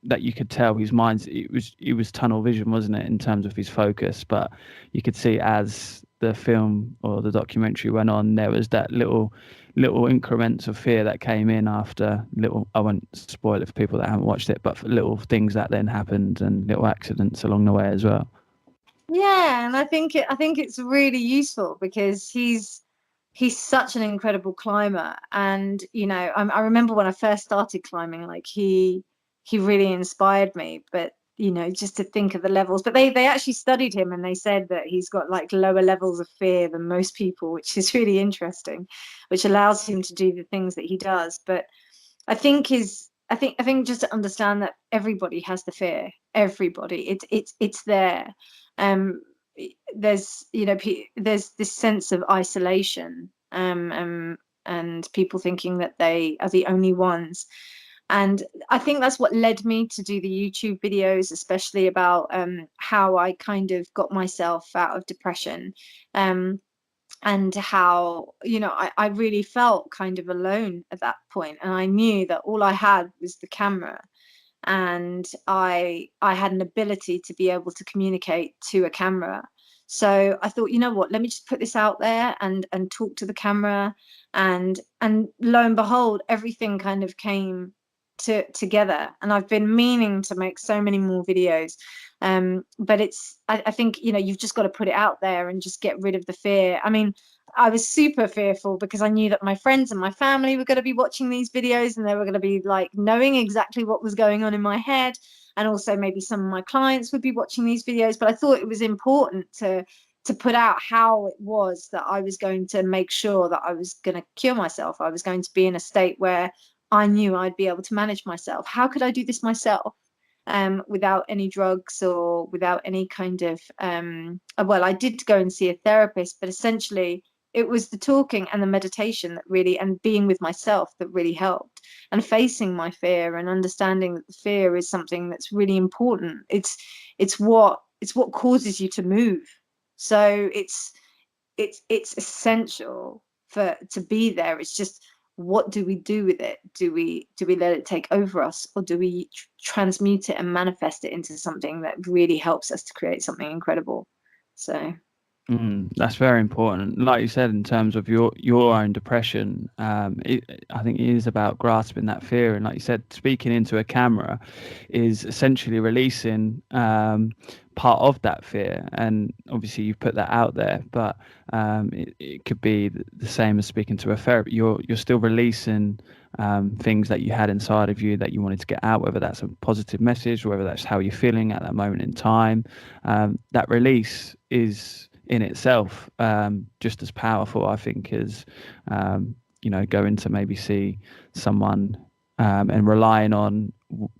That you could tell his mind. It was tunnel vision, wasn't it, in terms of his focus? But you could see as the film or the documentary went on, there was that little increments of fear that came in after little. I won't spoil it for people that haven't watched it, but for little things that then happened and little accidents along the way as well. Yeah, and I think it's really useful because he's such an incredible climber, and you know, I remember when I first started climbing, like he really inspired me. But you know, just to think of the levels, but they actually studied him, and they said that he's got like lower levels of fear than most people, which is really interesting, which allows him to do the things that he does. But I think just to understand that everybody has the fear. Everybody, it's there. Um, there's, you know, there's this sense of isolation, and people thinking that they are the only ones. And I think that's what led me to do the YouTube videos, especially about how I kind of got myself out of depression. Um, and how, you know, I really felt kind of alone at that point, and I knew that all I had was the camera, and I had an ability to be able to communicate to a camera. So I thought, you know what, let me just put this out there and talk to the camera, and lo and behold, everything kind of came together, and I've been meaning to make so many more videos. But I think, you know, you've just got to put it out there and just get rid of the fear. I mean, I was super fearful because I knew that my friends and my family were going to be watching these videos, and they were going to be like knowing exactly what was going on in my head. And also maybe some of my clients would be watching these videos. But I thought it was important to put out how it was that I was going to make sure that I was going to cure myself. I was going to be in a state where I knew I'd be able to manage myself. How could I do this myself? without any drugs or without any kind of well, I did go and see a therapist, but essentially it was the talking and the meditation that really, and being with myself, that really helped, and facing my fear and understanding that the fear is something that's really important. It's what causes you to move. So it's essential for to be there. It's just, what do we do with it? Do we let it take over us, or do we transmute it and manifest it into something that really helps us to create something incredible? So That's very important. Like you said, in terms of your own depression, I think it is about grasping that fear. And like you said, speaking into a camera is essentially releasing part of that fear. And obviously, you've put that out there, but it could be the same as speaking to a therapist. You're still releasing things that you had inside of you that you wanted to get out, whether that's a positive message, or whether that's how you're feeling at that moment in time. That release is in itself just as powerful, I think, as going to maybe see someone and relying on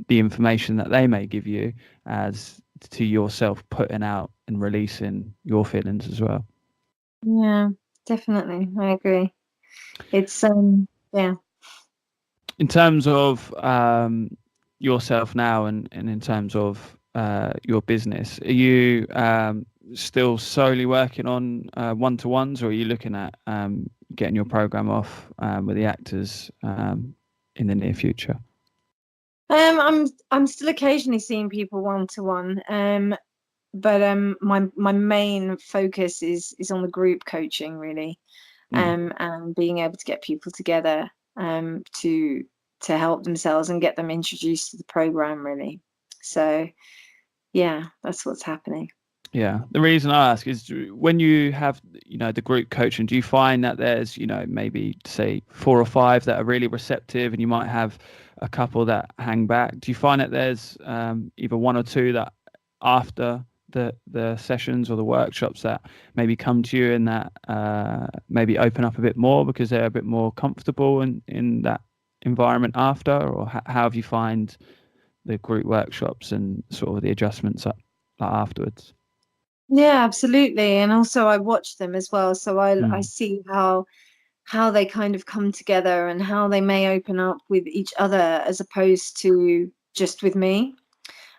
the information that they may give you as to yourself putting out and releasing your feelings as well. yeah, definitely, I agree. It's yeah. In terms of yourself now, and in terms of your business, are you still solely working on one-to-ones, or are you looking at getting your program off with the actors in the near future? I'm still occasionally seeing people one-to-one, but my main focus is on the group coaching, really, and being able to get people together to help themselves and get them introduced to the program, really. So yeah, that's what's happening. Yeah, the reason I ask is, when you have, the group coaching, do you find that there's, maybe say 4 or 5 that are really receptive, and you might have a couple that hang back? Do you find that there's either 1 or 2 that after the sessions or the workshops that maybe come to you and that maybe open up a bit more because they're a bit more comfortable in that environment after? Or how have you find the group workshops and sort of the adjustments afterwards? Yeah, absolutely. And also I watch them as well, so I Mm. see how they kind of come together and how they may open up with each other as opposed to just with me.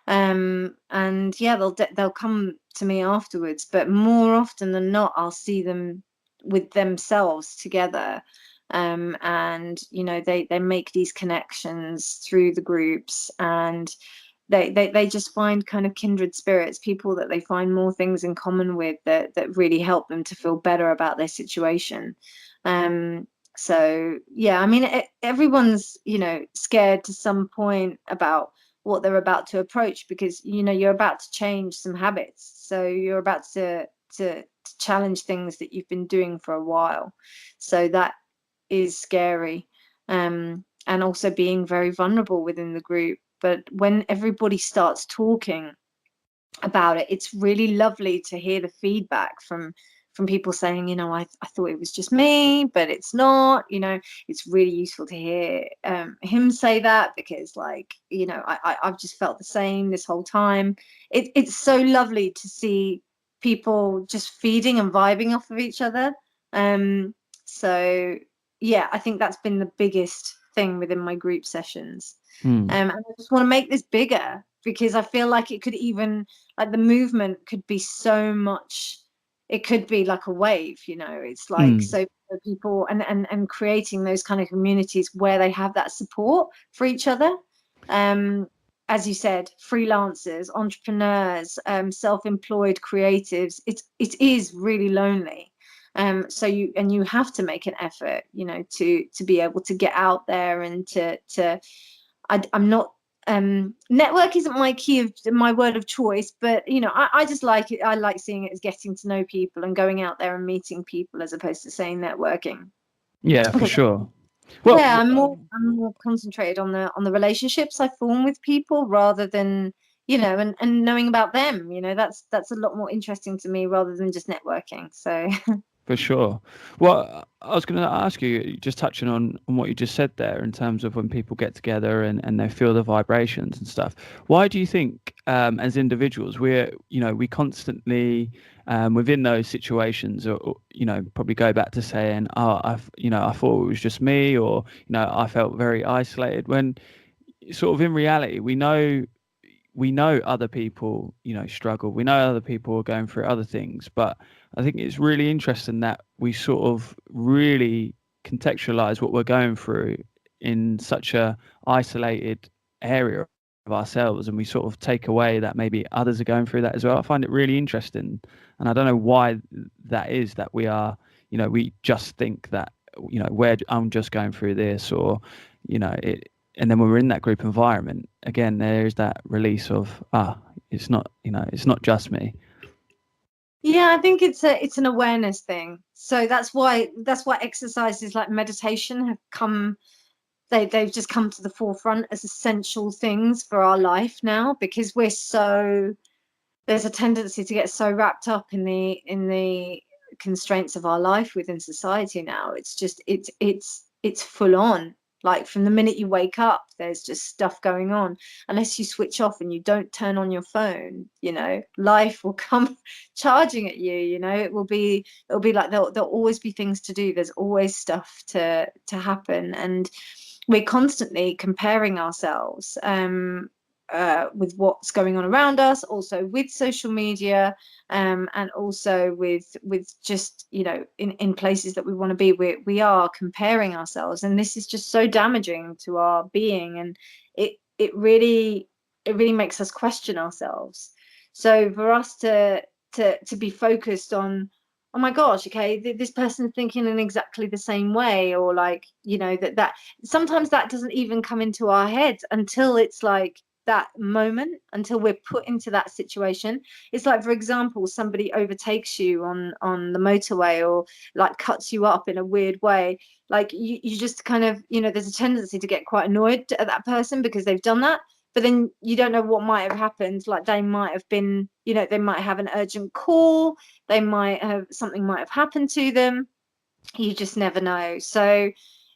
And yeah, they'll come to me afterwards, but more often than not, I'll see them with themselves together. And they make these connections through the groups, and they just find kind of kindred spirits, people that they find more things in common with, that really help them to feel better about their situation. So yeah, I mean, everyone's scared to some point about what they're about to approach, because you're about to change some habits, so you're about to challenge things that you've been doing for a while, so that is scary. And also being very vulnerable within the group, but when everybody starts talking about it, it's really lovely to hear the feedback from people saying, I thought it was just me, but it's not. It's really useful to hear him say that, because I've just felt the same this whole time. It's so lovely to see people just feeding and vibing off of each other. So yeah, I think that's been the biggest thing within my group sessions. Mm. And I just want to make this bigger, because I feel like it could even, like, the movement could be so much. It could be like a wave, it's like, Mm. so for people, and creating those kind of communities where they have that support for each other. As you said, freelancers, entrepreneurs, self-employed creatives, it is really lonely. So you have to make an effort, to be able to get out there, and I'm not, network isn't my word of choice, but I just like it. I like seeing it as getting to know people and going out there and meeting people, as opposed to saying networking. Yeah, for Because sure. Well, yeah, I'm more concentrated on the relationships I form with people, rather than and knowing about them. That's a lot more interesting to me, rather than just networking. So For sure. Well, I was going to ask you, just touching on what you just said there, in terms of when people get together and they feel the vibrations and stuff. Why do you think, as individuals, we constantly, within those situations, or, probably go back to saying, oh, I thought it was just me, or, I felt very isolated, when sort of in reality, we know other people, struggle. We know other people are going through other things, but I think it's really interesting that we sort of really contextualize what we're going through in such a isolated area of ourselves, and we sort of take away that maybe others are going through that as well. I find it really interesting, and I don't know why that is, that we are, we just think that, where I'm just going through this, or, it, and then when we're in that group environment again, there's that release of, it's not just me. Yeah, I think it's an awareness thing. So that's why exercises like meditation have come, they've just come to the forefront as essential things for our life now, because there's a tendency to get so wrapped up in the constraints of our life within society now. It's just it's full on. Like from the minute you wake up, there's just stuff going on. Unless you switch off and you don't turn on your phone, life will come charging at you. It'll be like there'll always be things to do. There's always stuff to happen, and we're constantly comparing ourselves with what's going on around us, also with social media, and also with just in places that we want to be. We are comparing ourselves, and this is just so damaging to our being, and it really makes us question ourselves. So for us to be focused on, oh my gosh, okay, this person's thinking in exactly the same way, or like that sometimes that doesn't even come into our heads until it's like that moment, until we're put into that situation. It's like, for example, somebody overtakes you on the motorway, or like cuts you up in a weird way. Like you just kind of, there's a tendency to get quite annoyed at that person because they've done that, but then you don't know what might have happened. Like they might have been, they might have an urgent call, something might have happened to them. You just never know. So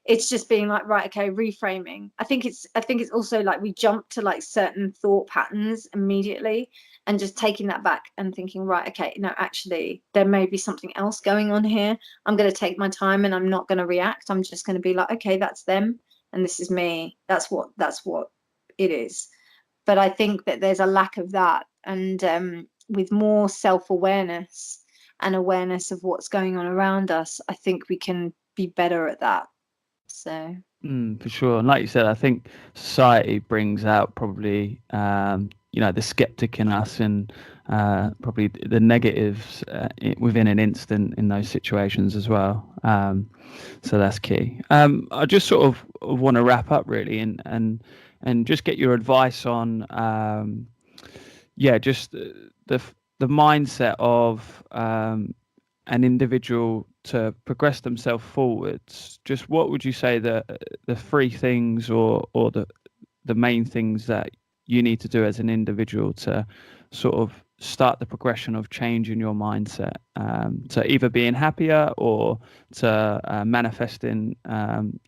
it's just being like, right, okay, reframing. I think it's also like we jump to like certain thought patterns immediately, and just taking that back and thinking, right, okay, no, actually there may be something else going on here. I'm going to take my time and I'm not going to react. I'm just going to be like, okay, that's them and this is me. That's what it is. But I think that there's a lack of that, and with more self-awareness and awareness of what's going on around us, I think we can be better at that. So For sure. And like you said, I think society brings out probably, the skeptic in us, and probably the negatives within an instant in those situations as well. So that's key. I just sort of want to wrap up really, and just get your advice on, just the mindset of an individual to progress themselves forwards. Just what would you say the three things, or the main things that you need to do as an individual to sort of start the progression of change in your mindset, to either being happier, or to manifesting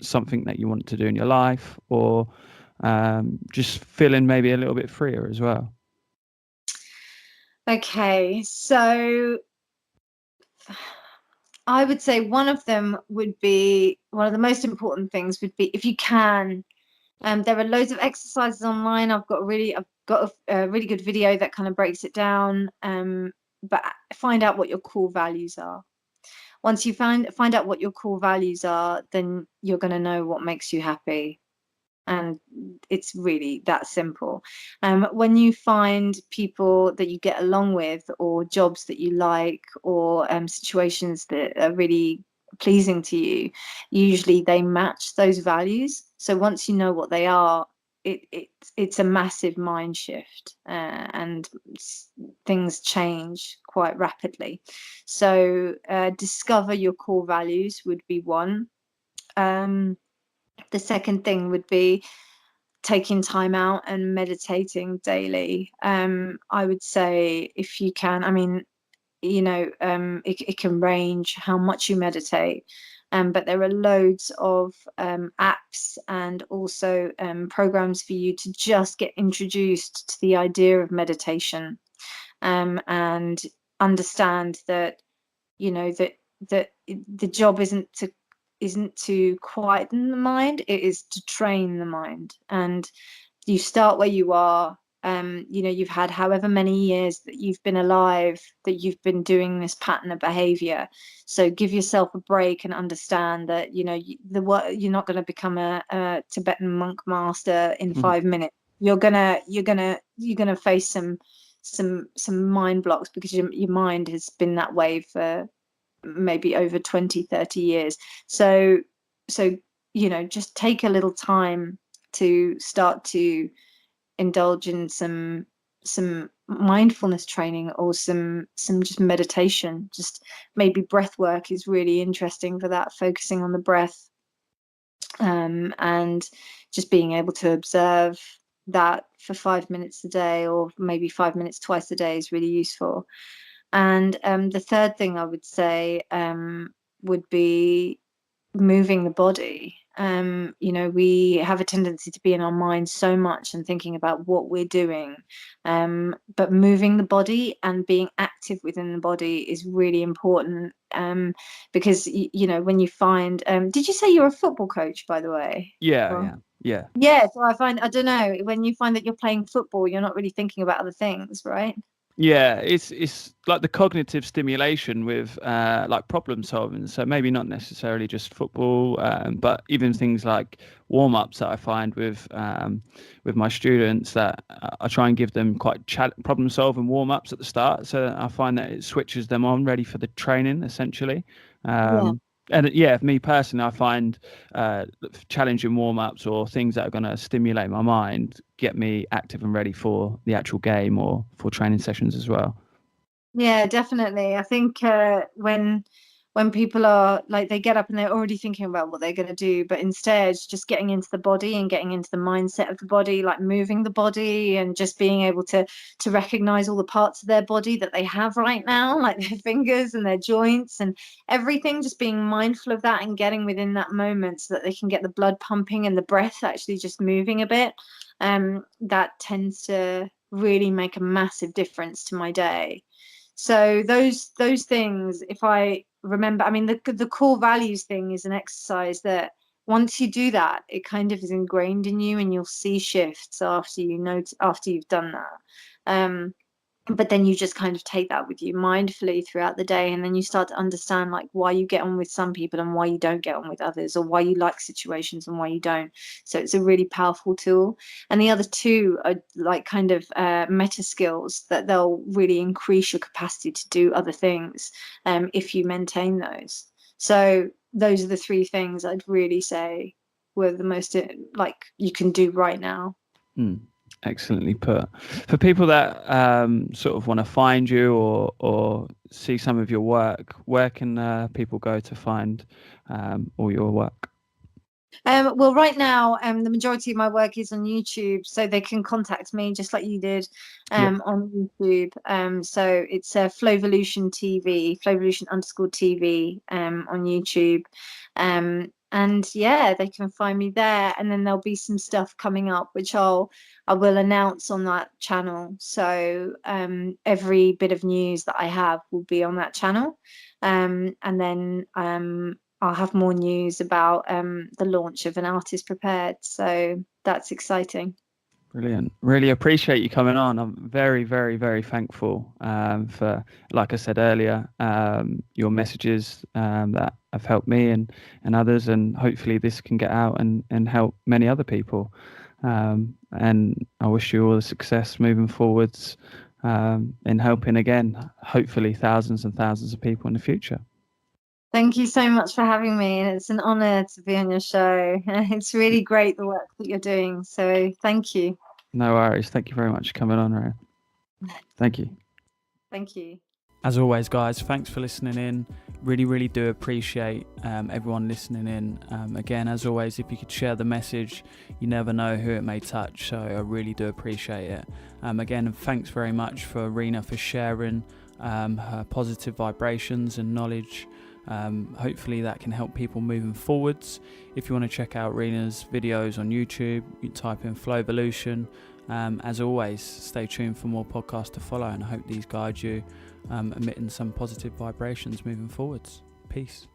something that you want to do in your life, or just feeling maybe a little bit freer as well? okay, so I would say one of them would be, one of the most important things would be, if you can, there are loads of exercises online. I've got a really good video that kind of breaks it down. But find out what your core values are. Once you find out what your core values are, then you're going to know what makes you happy, and it's really that simple. When you find people that you get along with, or jobs that you like, or situations that are really pleasing to you, usually they match those values. So once you know what they are, it's a massive mind shift, and things change quite rapidly. So discover your core values would be one. The second thing would be taking time out and meditating daily. I would say, if you can, I mean, it can range how much you meditate. But there are loads of apps and also programs for you to just get introduced to the idea of meditation, and understand that that the job isn't to quieten the mind, it is to train the mind. And you start where you are. You've had however many years that you've been alive, that you've been doing this pattern of behavior. So give yourself a break and understand that you're not going to become a Tibetan monk master in 5 minutes. You're gonna face some mind blocks, because your mind has been that way for maybe over 20-30 years. So just take a little time to start to indulge in some mindfulness training, or some just meditation. Just maybe breath work is really interesting for that, focusing on the breath, and just being able to observe that for 5 minutes a day, or maybe 5 minutes twice a day, is really useful. And the third thing I would say would be moving the body. We have a tendency to be in our minds so much and thinking about what we're doing, but moving the body and being active within the body is really important, because when you find, did you say you're a football coach, by the way? Yeah. Yeah, so I don't know, when you find that you're playing football, you're not really thinking about other things, right? Yeah, it's like the cognitive stimulation with like problem solving. So maybe not necessarily just football, but even things like warm ups that I find with my students, that I try and give them quite problem solving warm ups at the start. So I find that it switches them on, ready for the training essentially. Yeah. And yeah, for me personally, I find challenging warm ups or things that are going to stimulate my mind get me active and ready for the actual game or for training sessions as well. Yeah, definitely. I think when people are like, they get up and they're already thinking about what they're going to do, but instead just getting into the body and getting into the mindset of the body, like moving the body, and just being able to recognize all the parts of their body that they have right now, like their fingers and their joints and everything, just being mindful of that and getting within that moment, so that they can get the blood pumping and the breath actually just moving a bit. That tends to really make a massive difference to my day. So those things, if I remember, I mean, the core values thing is an exercise that once you do that, it kind of is ingrained in you, and you'll see shifts after after you've done that. But then you just kind of take that with you mindfully throughout the day, and then you start to understand like why you get on with some people and why you don't get on with others, or why you like situations and why you don't. So it's a really powerful tool. And the other two are like kind of meta skills that they'll really increase your capacity to do other things, if you maintain those. So those are the three things I'd really say were the most like you can do right now. Excellently put. For people that sort of want to find you or see some of your work, where can people go to find all your work? Well, right now, the majority of my work is on YouTube, so they can contact me just like you did, Yeah. on YouTube. So it's Flowvolution TV, Flowvolution_TV, on YouTube. And yeah, they can find me there, and then there'll be some stuff coming up which I will announce on that channel. So every bit of news that I have will be on that channel, and then I'll have more news about the launch of An Artist Prepared. So that's exciting. Brilliant. Really appreciate you coming on. I'm very, very, very thankful for, like I said earlier, your messages that have helped me and others. And hopefully this can get out and help many other people. And I wish you all the success moving forwards in helping, again, hopefully thousands and thousands of people in the future. Thank you so much for having me. And it's an honor to be on your show. It's really great, the work that you're doing. So thank you. No worries. Thank you very much for coming on, Reena. Thank you. Thank you. As always, guys, thanks for listening in. Really, really do appreciate everyone listening in. Again, as always, if you could share the message, you never know who it may touch. So I really do appreciate it. Again, thanks very much for Reena for sharing her positive vibrations and knowledge. Hopefully that can help people moving forwards. If you want to check out Reena's videos on YouTube, you type in Flowvolution. As always, stay tuned for more podcasts to follow, and I hope these guide you, emitting some positive vibrations moving forwards. Peace.